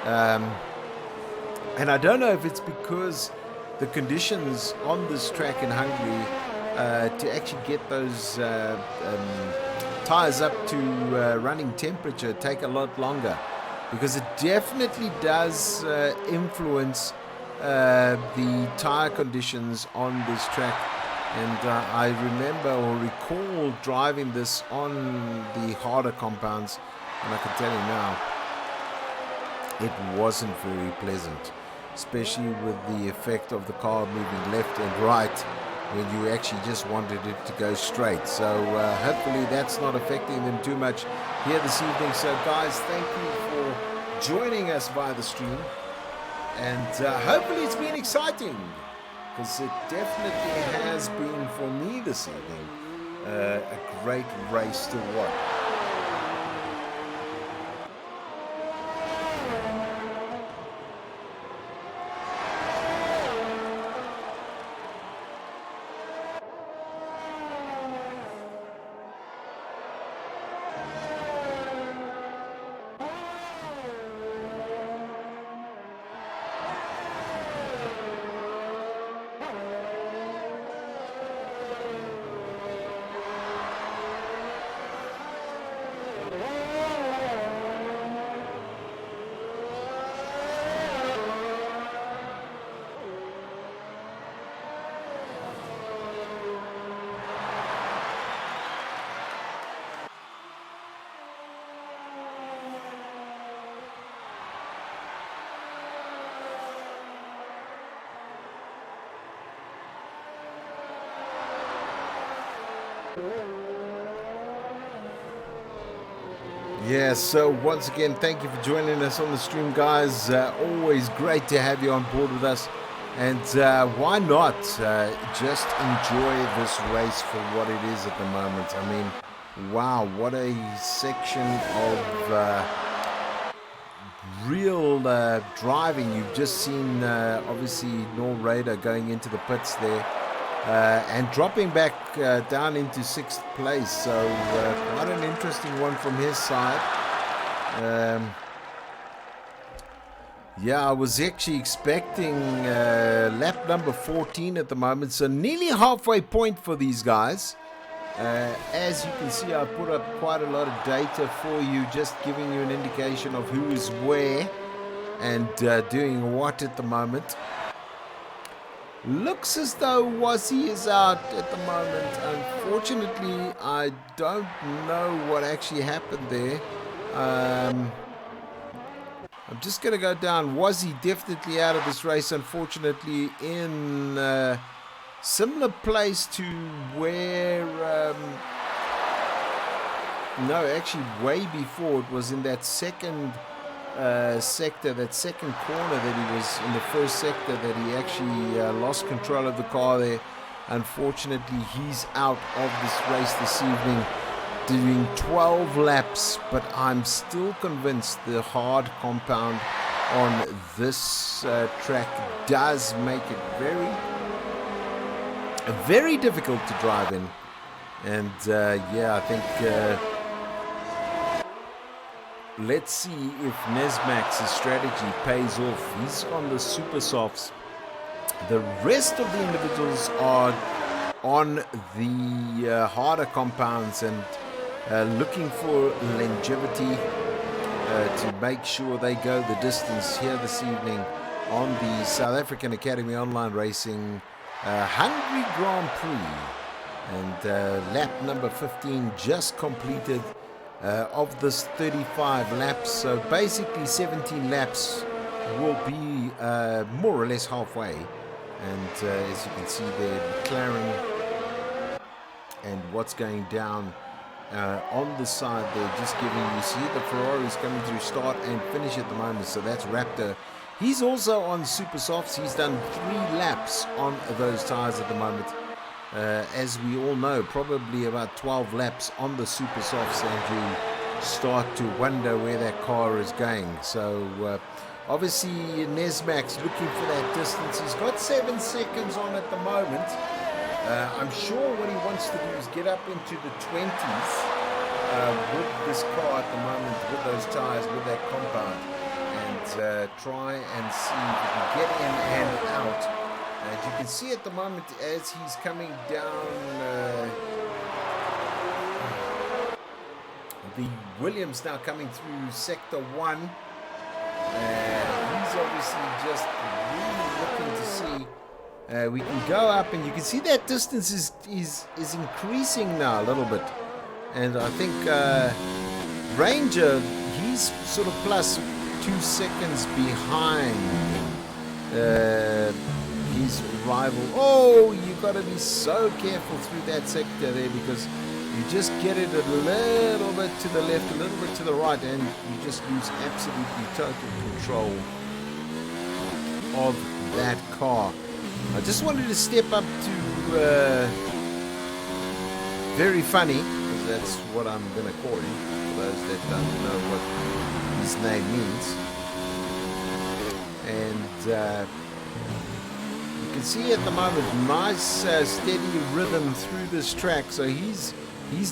And I don't know if it's because the conditions on this track in Hungary to actually get those tires up to running temperature take a lot longer. Because it definitely does influence the tire conditions on this track. And I remember or recall driving this on the harder compounds, and I can tell you now, it wasn't very pleasant, especially with the effect of the car moving left and right when you actually just wanted it to go straight. So hopefully that's not affecting them too much here this evening. So guys, thank you for joining us via the stream, and hopefully it's been exciting, because it definitely has been for me this evening a great race to watch. Yes, so once again, thank you for joining us on the stream, guys. Always great to have you on board with us. And why not just enjoy this race for what it is at the moment. I mean, wow, what a section of real driving. You've just seen, obviously, Norrada going into the pits there. and dropping back down into 6th place. So quite an interesting one from his side. Yeah, I was actually expecting lap number 14 at the moment, so nearly halfway point for these guys. As you can see, I put up quite a lot of data for you, just giving you an indication of who is where and doing what at the moment. Looks as though Wazzy is out at the moment. Unfortunately, I don't know what actually happened there. I'm just going to go down. Wazzy definitely out of this race, unfortunately, in similar place to where... no, actually way before. It was in that second sector, that second corner that he was in the first sector that he actually lost control of the car there. Unfortunately, he's out of this race this evening, doing 12 laps, but I'm still convinced the hard compound on this track does make it very difficult to drive in. And yeah, I think let's see if Nesmax's strategy pays off. He's on the super softs. The rest of the individuals are on the harder compounds and looking for longevity to make sure they go the distance here this evening on the South African Academy Online Racing Hungary Grand Prix. And lap number 15 just completed of this 35 laps. So basically 17 laps will be more or less halfway. And as you can see there, McLaren and what's going down on the side there, just giving you see the Ferraris coming through start and finish at the moment. So that's Raptor. He's also on super softs. He's done 3 laps on those tires at the moment. As we all know, probably about 12 laps on the super softs, and you start to wonder where that car is going. So obviously Nesmax looking for that distance. He's got 7 seconds on at the moment. I'm sure what he wants to do is get up into the 20s with this car at the moment, with those tires, with that compound, and try and see if he can get in and out. As you can see at the moment, as he's coming down the Williams, now coming through sector 1, he's obviously just really looking to see. We can go up, and you can see that distance is increasing now a little bit. And I think Ranger, he's sort of plus 2 seconds behind his rival. Oh, you got to be so careful through that sector there, because you just get it a little bit to the left, a little bit to the right, and you just lose absolutely total control of that car. I just wanted to step up to Very Funny, because that's what I'm going to call him, for those that don't know what his name means. And you can see at the moment, nice steady rhythm through this track. So he's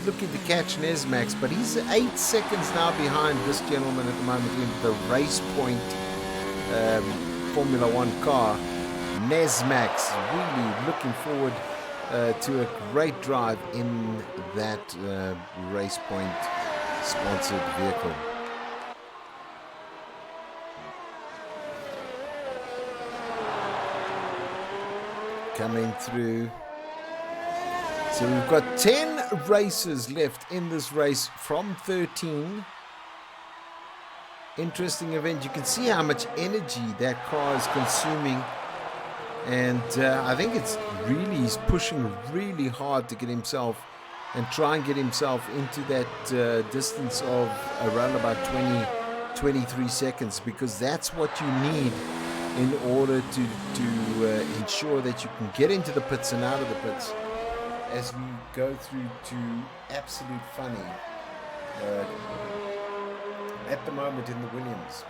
looking to catch Nesmax, but he's 8 seconds now behind this gentleman at the moment in the race point Formula One car. Nesmax really looking forward to a great drive in that race point sponsored vehicle. Coming through. So we've got 10 races left in this race from 13. Interesting event. You can see how much energy that car is consuming. And I think it's really, he's pushing really hard to get himself and try and get himself into that distance of around about 23 seconds, because that's what you need in order to ensure that you can get into the pits and out of the pits as we go through to Absolute Funny at the moment in the Williams.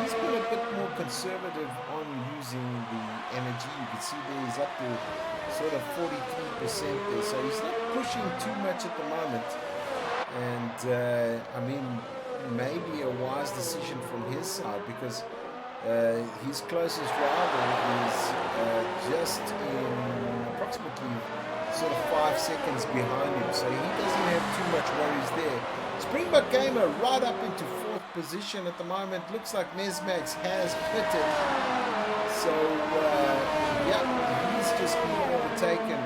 He's been a bit more conservative on using the energy. You can see there he's up to sort of 43% there, so he's not pushing too much at the moment. And I mean, maybe a wise decision from his side, because his closest rival is just in approximately sort of 5 seconds behind him, so he doesn't have too much worries there. Springbok Gamer right up into 4th position at the moment. Looks like Nesmax has pitted, so yeah, he's just been overtaken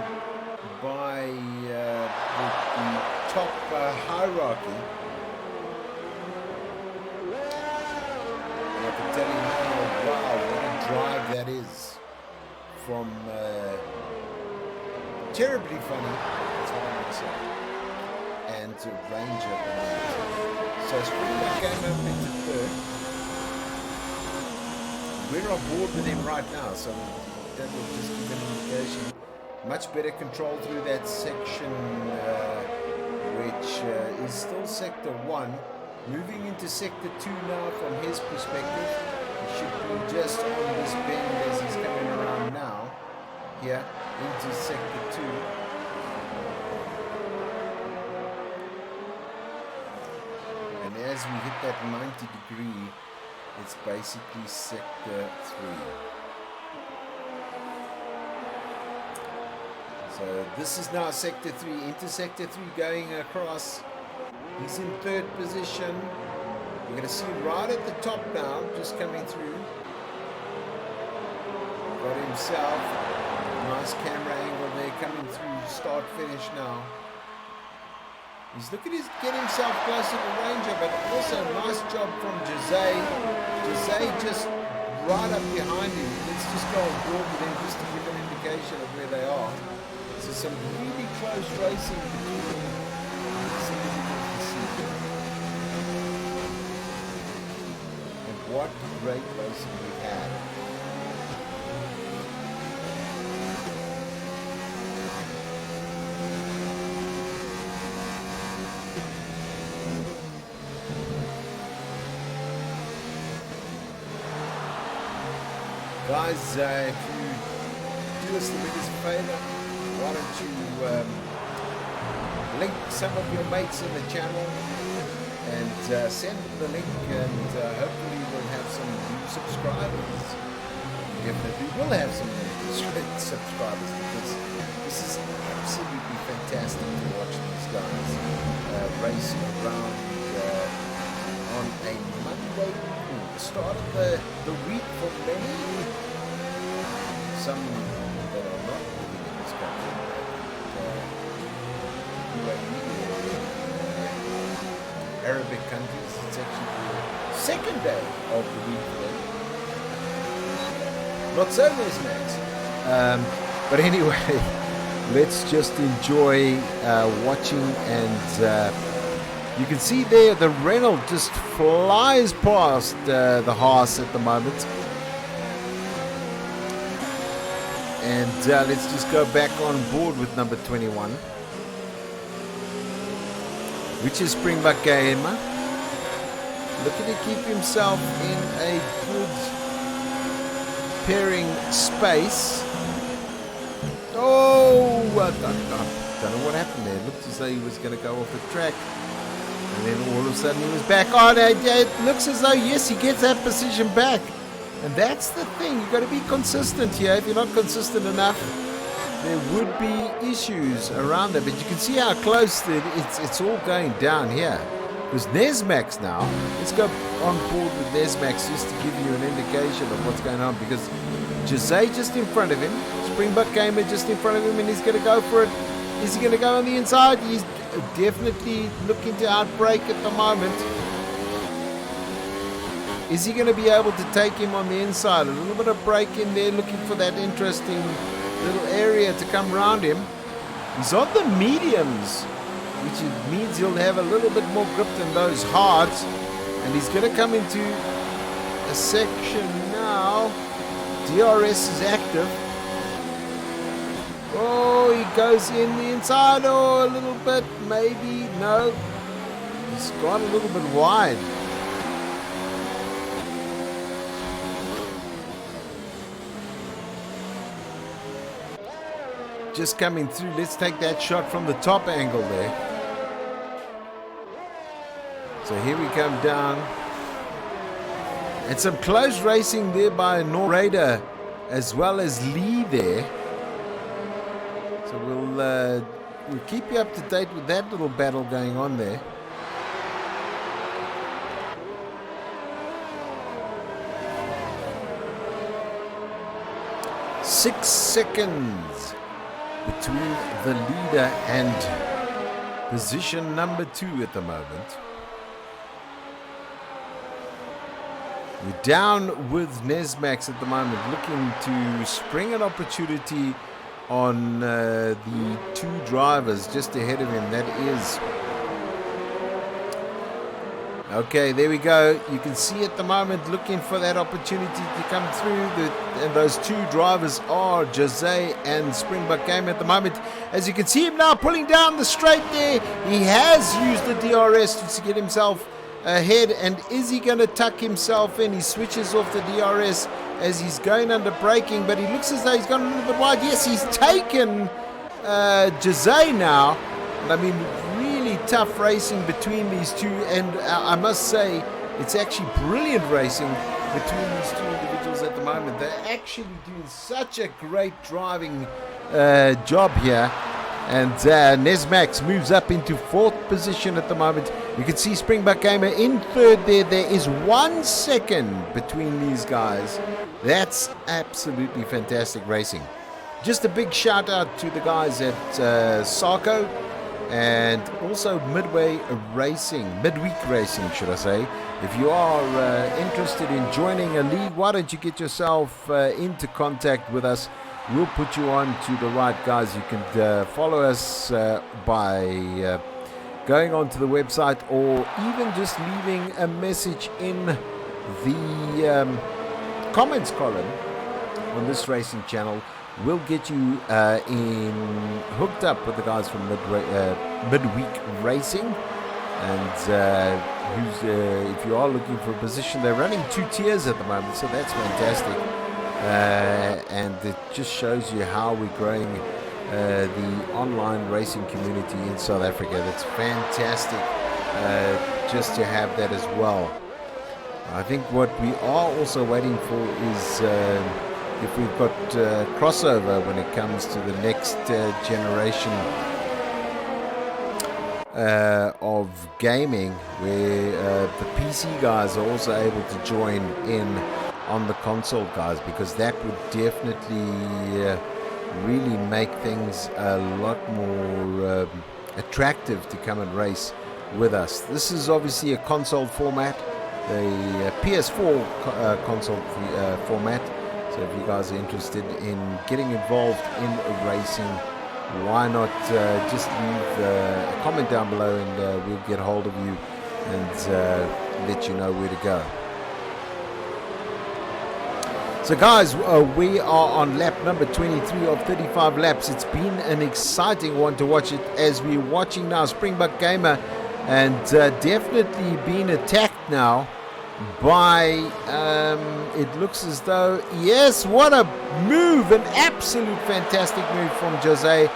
by the top hierarchy. And I can tell you now, wow, what a drive that is from Terribly Funny, that's what I'm going to say, and Ranger. So Springbok came up into 3rd. We're on board with him right now, so that will just give an indication. Much better control through that section, which is still Sector 1. Moving into Sector 2 now from his perspective. He should be just on this bend as he's coming around now. Here into Sector 2. And as we hit that 90 degree, it's basically Sector 3. So this is now Sector 3, into Sector 3 going across. He's in 3rd position. You're going to see him right at the top now, just coming through. Got himself. Nice camera angle there, coming through, start finish now. He's looking to get himself closer to Ranger, but also nice job from Jose. Jose just right up behind him. Let's just go on board with him just to give an indication of where they are. So some really close racing between them. And what great racing we've had. Guys, if you do us the biggest favor, why don't you link some of your mates in the channel and send them the link, and hopefully we'll have some new subscribers. Definitely will have some new subscribers, because this is absolutely fantastic to watch these guys racing around on a Monday evening, the start of the week for many. Some that are not living in this country, Arabic countries, it's actually the 2nd day of the week for them. Not so nice, but anyway, let's just enjoy watching, and you can see there the Renault just flies past the Haas at the moment. And let's just go back on board with number 21, which is Springbok Gamer. Looking to keep himself in a good pairing space. Oh, I don't know what happened there. It looked as though he was going to go off the track. And then all of a sudden he was back. Oh, it looks as though, yes, he gets that position back. And that's the thing, you've got to be consistent here. If you're not consistent enough, there would be issues around there. But you can see how close it's all going down here. Because Nesmax now, let's go on board with Nesmax just to give you an indication of what's going on. Because Jose just in front of him, Springbok Gamer just in front of him, and he's going to go for it. Is he going to go on the inside? He's definitely looking to outbrake at the moment. Is he going to be able to take him on the inside? A little bit of break in there, looking for that interesting little area to come around him. He's on the mediums, which means he'll have a little bit more grip than those hards. And he's going to come into a section now. DRS is active. Oh, he goes in the inside. Oh, a little bit, maybe. No. He's gone a little bit wide. just coming through. Let's take that shot from the top angle there. So here we come down. And some close racing there by Norraider as well as Lee there. So we'll keep you up to date with that little battle going on there. Six seconds between the leader and position number 2 at the moment. We're down with Nesmax at the moment, looking to spring an opportunity on the 2 drivers just ahead of him. That is... Okay, there we go. You can see at the moment looking for that opportunity to come through. And those 2 drivers are Jose and Springbok Game at the moment. As you can see him now pulling down the straight there. He has used the DRS to get himself ahead. And is he going to tuck himself in? He switches off the DRS as he's going under braking. But he looks as though he's gone a little bit wide. Yes, he's taken Jose now. And I mean... tough racing between these 2, and I must say it's actually brilliant racing between these 2 individuals at the moment. They're actually doing such a great driving job here, and Nesmax moves up into 4th position at the moment. You can see Springbok Gamer in 3rd there. There is 1 second between these guys. That's absolutely fantastic racing. Just a big shout out to the guys at SAAOLR and also midweek racing, should I say. If you are interested in joining a league, why don't you get yourself into contact with us? We'll put you on to the right guys. You can follow us by going onto the website, or even just leaving a message in the comments column on this racing channel. We'll get you hooked up with the guys from midweek racing, and if you are looking for a position, they're running 2 tiers at the moment, so that's fantastic, and it just shows you how we're growing the online racing community in South Africa. That's fantastic, just to have that as well. I think what we are also waiting for is if we've got crossover when it comes to the next generation of gaming, where the PC guys are also able to join in on the console guys, because that would definitely really make things a lot more attractive to come and race with us. This is obviously a console format, the PS4 console format. So if you guys are interested in getting involved in racing, why not just leave a comment down below, and we'll get hold of you and let you know where to go. So guys, we are on lap number 23 of 35 laps. It's been an exciting one to watch it, as we're watching now Springbok Gamer, and definitely being attacked now by, it looks as though, yes, what a move, an absolute fantastic move from Jose,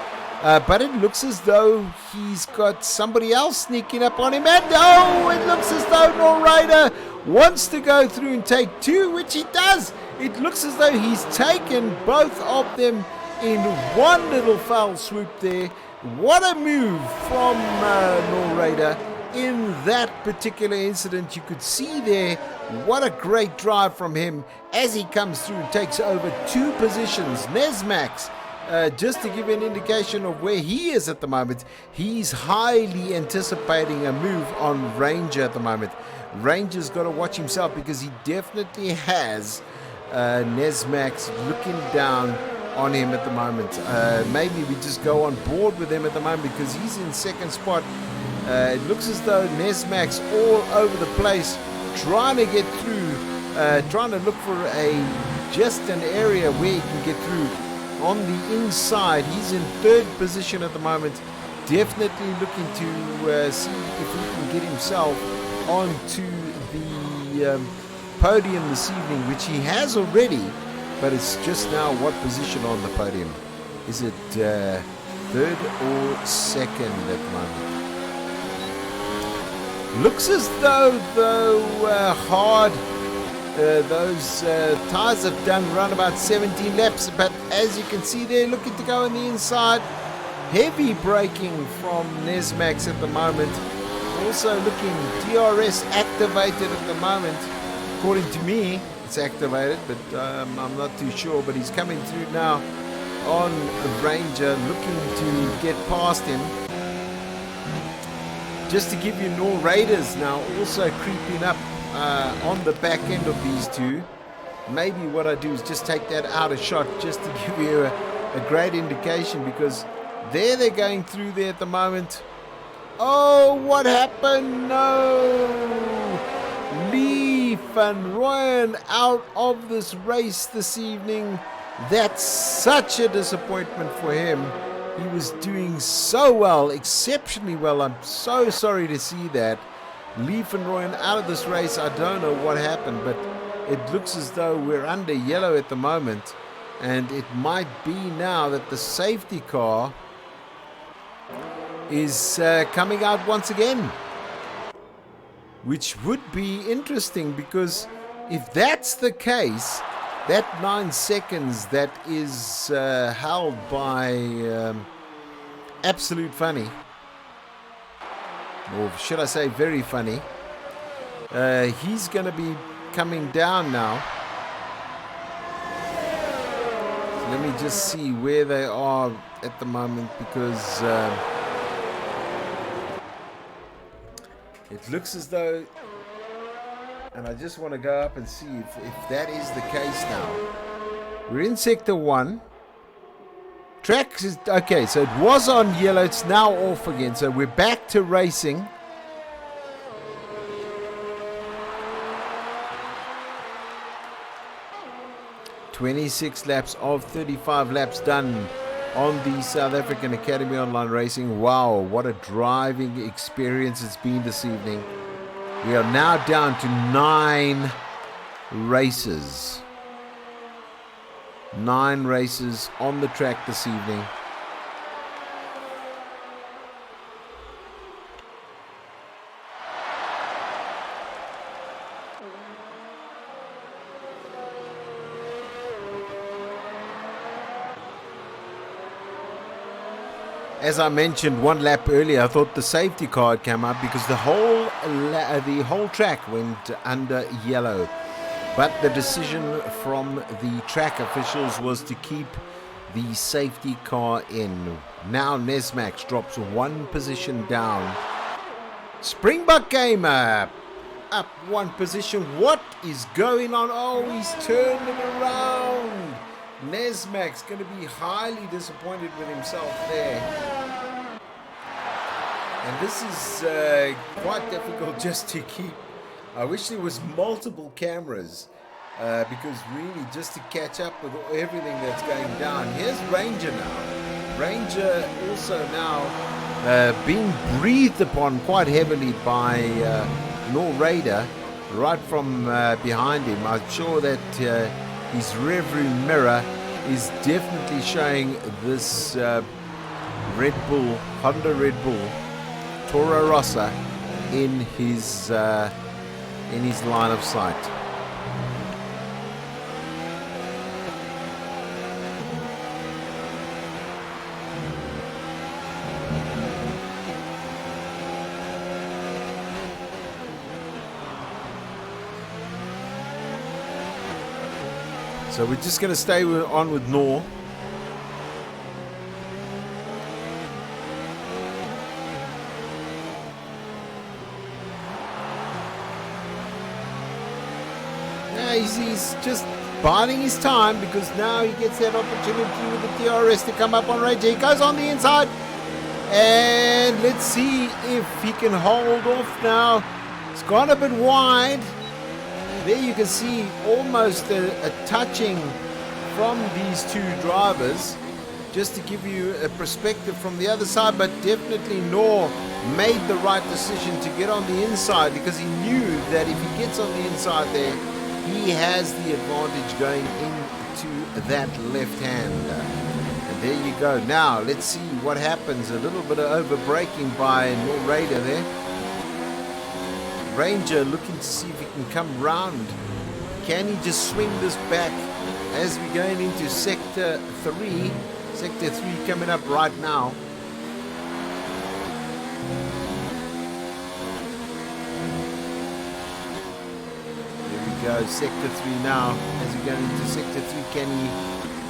but it looks as though he's got somebody else sneaking up on him, and it looks as though Norraider wants to go through and take 2, which he does. It looks as though he's taken both of them in one little foul swoop there. What a move from Norraider in that particular incident. You could see there what a great drive from him as he comes through and takes over 2 positions. Nesmax, just to give you an indication of where he is at the moment, he's highly anticipating a move on Ranger at the moment. Ranger's got to watch himself, because he definitely has Nesmax looking down on him at the moment. Maybe we just go on board with him at the moment, because he's in 2nd spot. It looks as though Nesmax all over the place, trying to get through, trying to look for just an area where he can get through on the inside. He's in 3rd position at the moment, definitely looking to see if he can get himself onto the podium this evening, which he has already, but it's just now what position on the podium. Is it third or second at the moment? Looks as though those tyres have done around about 17 laps, but as you can see they're looking to go on the inside. Heavy braking from Nesmax at the moment. Also looking DRS activated at the moment. According to me, it's activated, but I'm not too sure. But he's coming through now on the Ranger, looking to get past him. Just to give you Nor Raiders now also creeping up on the back end of these two. Maybe what I do is just take that out of shot just to give you a great indication, because there they're going through there at the moment. Oh, what happened? No! Lee van Rooyen out of this race this evening. That's such a disappointment for him. He was doing so well, exceptionally well. I'm so sorry to see that. Lee van Rooyen out of this race. I don't know what happened, but it looks as though we're under yellow at the moment. And it might be now that the safety car is coming out once again. Which would be interesting, because if that's the case, that 9 seconds that is held by Absolute Funny, or should I say very funny, he's going to be coming down now. So let me just see where they are at the moment, because it looks as though, and I just want to go up and see if that is the case now. We're in sector 1. Track is okay, so it was on yellow, it's now off again, so we're back to racing. "26 laps of 35 laps done on the South African Academy Online Racing." Wow, what a driving experience it's been this evening. We are now down to 9 races. 9 races on the track this evening. As I mentioned one lap earlier, I thought the safety car had come up because the whole track went under yellow. But the decision from the track officials was to keep the safety car in. Now Nesmax drops 1 position down. Springbok Gamer up 1 position. What is going on? Oh, he's turned it around. Nesmax going to be highly disappointed with himself there. And this is quite difficult just to keep. I wish there was multiple cameras, because really just to catch up with everything that's going down. Here's Ranger now. Ranger also now being breathed upon quite heavily by Nor Raider right from behind him. I'm sure that his rearview mirror is definitely showing this Red Bull, Honda Red Bull, Toro Rosso in his line of sight. So we're just going to stay on with Nor. He's just biding his time, because now he gets that opportunity with the DRS to come up on Ranger. He goes on the inside, and let's see if he can hold off now. It's gone a bit wide. There you can see almost a touching from these two drivers, just to give you a perspective from the other side. But definitely Nor made the right decision to get on the inside, because he knew that if he gets on the inside there, he has the advantage going into that left hand. And There you go. Now, let's see what happens. A little bit of over-braking by Nor Raider there. Ranger looking to see if he can come round. Can he just swing this back as we're going into Sector 3? Sector 3 coming up right now. There we go, Sector 3 now. As we go into Sector 3, can he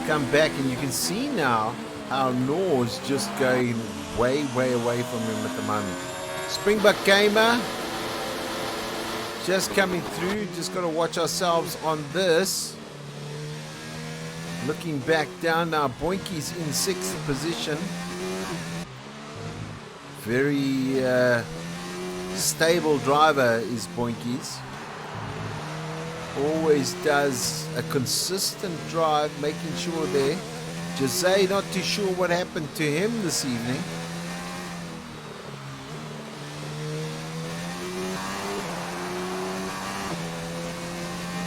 come back? And you can see now how Nor's just going way away from him at the moment. Springbok Gamer just coming through. Just got to watch ourselves on this. Looking back down now, Boinky's in 6th position. Very stable driver is Boinky's. Always does a consistent drive, making sure there. Jose not too sure what happened to him this evening.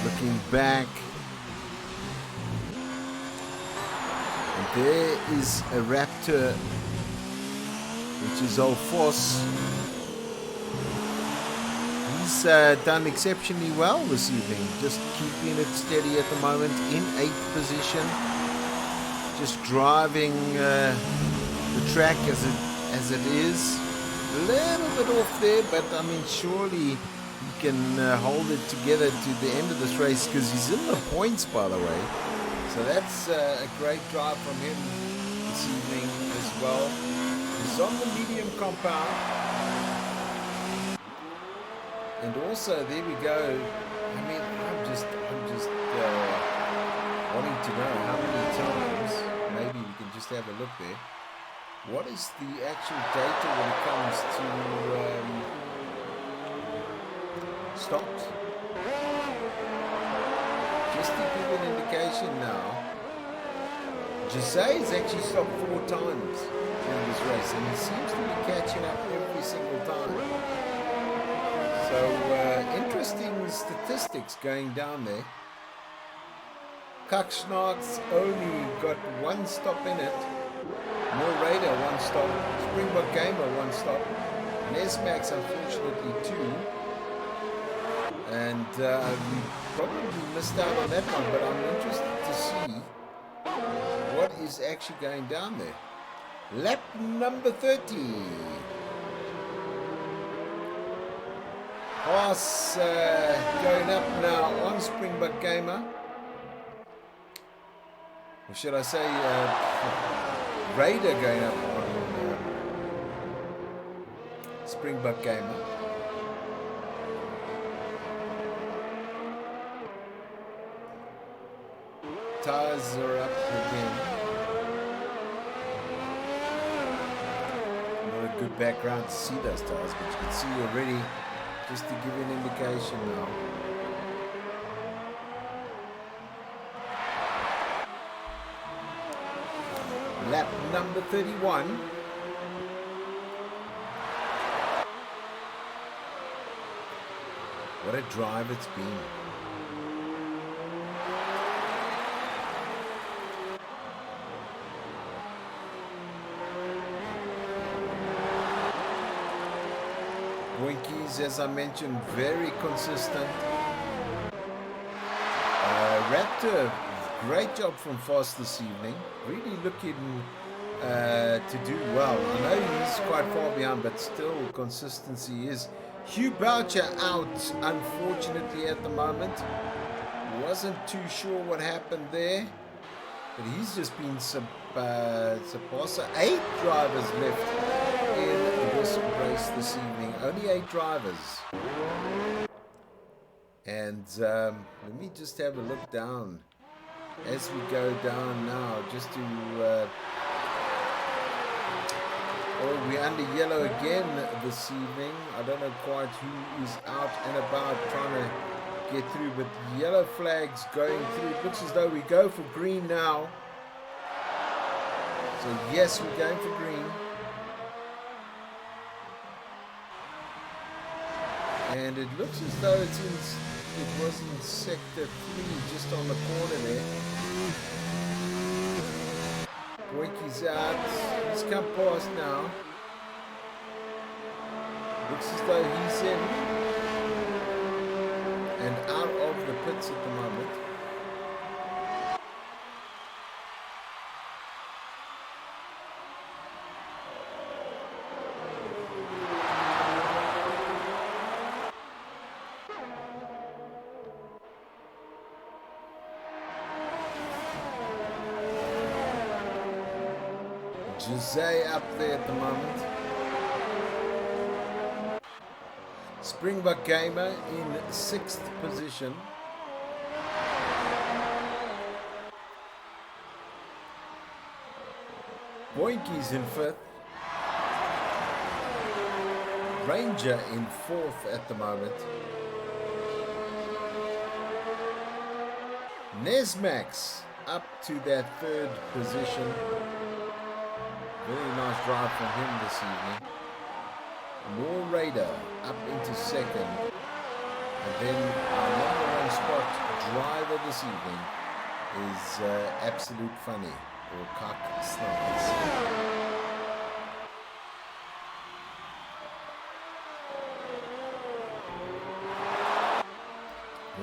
Looking back. And there is a Raptor, which is Olfos. He's done exceptionally well this evening. Just keeping it steady at the moment in 8th position. Just driving the track as it is. A little bit off there, but I mean, surely he can hold it together to the end of this race, because he's in the points, by the way. So that's a great drive from him this evening as well. He's on the medium compound. And also, there we go. I mean, I'm just wanting to know how many times. Maybe we can just have a look there. What is the actual data when it comes to stops? Just to give an indication now, Jose has actually stopped 4 times during this race, and he seems to be catching up every single time. So interesting statistics going down there. Kaksnaaks only got 1 stop in it. Nor Raider 1 stop. Springbok Gamer 1 stop. Nesmax unfortunately 2. And we probably missed out on that one, but I'm interested to see what is actually going down there. Lap number 30. Haas going up now on Springbok Gamer. Or should I say Raider going up on Springbok Gamer. Tires are up again. Not a good background to see those tires, but you can see already, just to give you an indication now. Lap number 31. What a drive it's been. Boinkies, as I mentioned, very consistent. Raptor, great job from Fast this evening. Really looking to do well. I know he's quite far behind, but still consistency is. Hugh Boucher out, unfortunately, at the moment. Wasn't too sure what happened there, but he's just been surpassed. 8 drivers left in this race this evening. Only 8 drivers. And let me just have a look down as we go down now, just to oh, we're under yellow again this evening. I don't know quite who is out and about trying to get through, but yellow flags going through. It looks as though we go for green now. So yes, we're going for green. And it looks as though it was in sector 3, just on the corner there. Boyke's out. He's come past now. Looks as though he's in and out of the pits at the moment. Jose up there at the moment. Springbok Gamer in 6th position. Boinky's in 5th. Ranger in 4th at the moment. Nesmax up to that 3rd position. Very nice drive from him this evening. More Raider up into 2nd. And then our number 1 spot driver this evening is Absolute Funny, or Cock Snarls.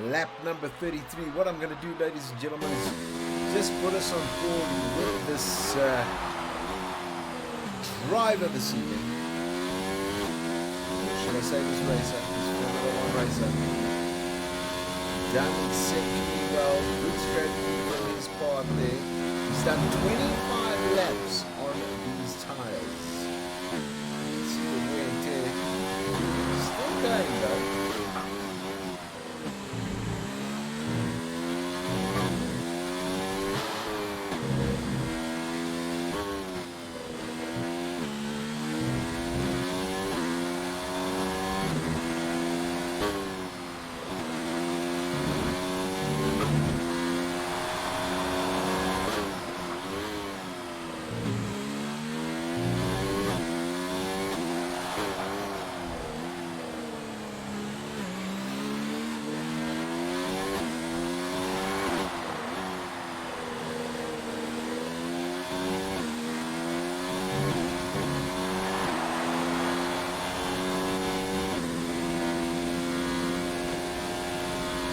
Lap number 33. What I'm going to do, ladies and gentlemen, is just put us on board with this driver this evening. Should I say this racer? This Formula 1 racer. Done exceptionally well. Good strategy on his part there. He's done 25 laps on these tires. See the wear and tear. Still going though.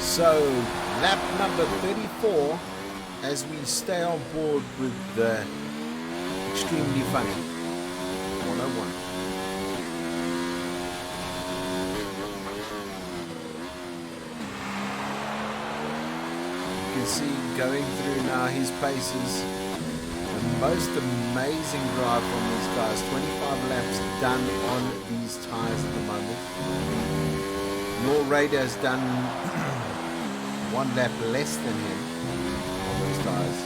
So, lap number 34, as we stay on board with the Extremely Funny 101. You can see going through now his paces. The most amazing drive from these guys. 25 laps done on these tires at the moment. Your Raider has done 1 lap less than him on those tires.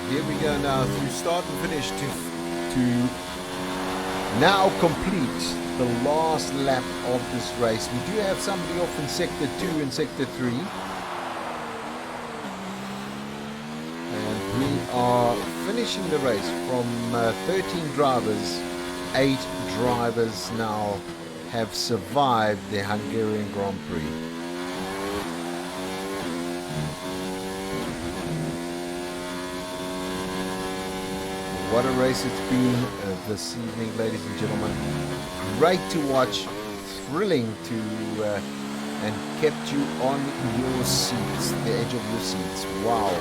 Here we go now through start and finish to now complete the last lap of this race. We do have somebody off in Sector 2 and Sector 3. And we are finishing the race from 13 drivers. 8 drivers now have survived the Hungarian Grand Prix. What a race it's been this evening, ladies and gentlemen. Great to watch, thrilling to, and kept you on your seats, the edge of your seats. Wow,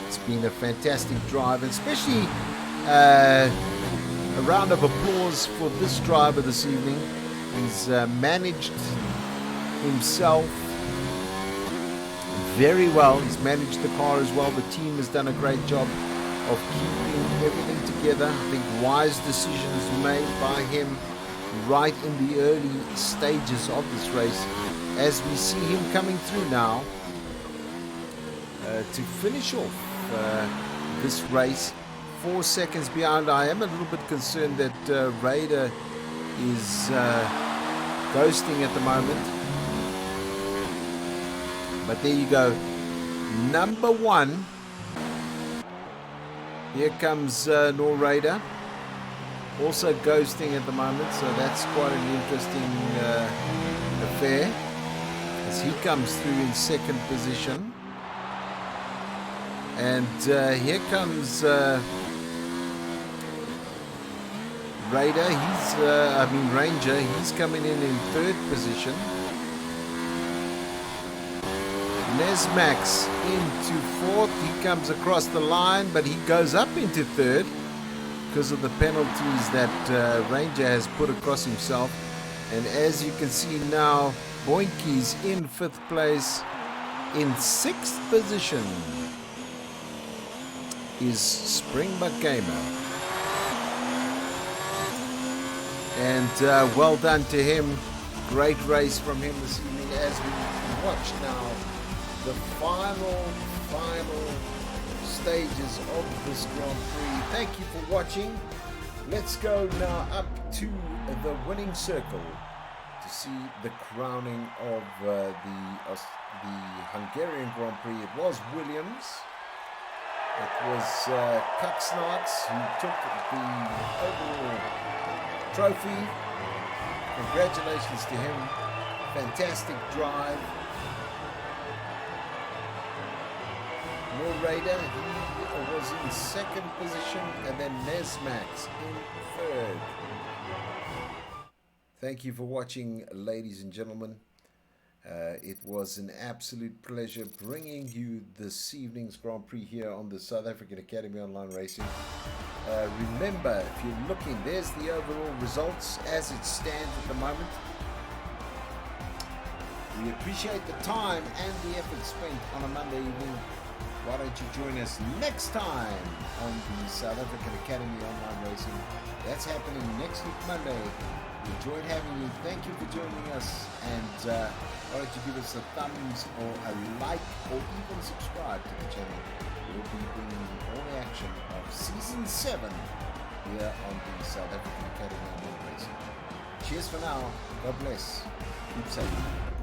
it's been a fantastic drive, and especially a round of applause for this driver this evening. He's managed himself very well. He's managed the car as well. The team has done a great job of keeping everything together. I think wise decisions made by him right in the early stages of this race, as we see him coming through now to finish off this race 4 seconds behind. I am a little bit concerned that Raider is ghosting at the moment, but there you go, number 1. Here comes Raider, also ghosting at the moment, so that's quite an interesting affair as he comes through in second position. And here comes Raider, Ranger, he's coming in third position. Nesmax into fourth, he comes across the line, but he goes up into third because of the penalties that Ranger has put across himself. And as you can see now, Boinky's in fifth place. In sixth position is Springbok Gamer. And well done to him. Great race from him this evening as we watch now the final stages of this Grand Prix. Thank you for watching. Let's go now up to the winning circle to see the crowning of the Hungarian Grand Prix. It was Williams. It was Kuksnarts who took the overall trophy. Congratulations to him. Fantastic drive. Raider, he was in second position, and then Nesmax in third. Thank you for watching, ladies and gentlemen. It was an absolute pleasure bringing you this evening's Grand Prix here on the South African Academy Online Racing. Remember, if you're looking, there's the overall results as it stands at the moment. We appreciate the time and the effort spent on a Monday evening. Why don't you join us next time on the South African Academy Online Racing? That's happening next week, Monday. We enjoyed having you. Thank you for joining us. And why don't you give us a thumbs or a like or even subscribe to the channel. We'll be bringing you all the action of Season 7 here on the South African Academy Online Racing. Cheers for now. God bless. Keep safe.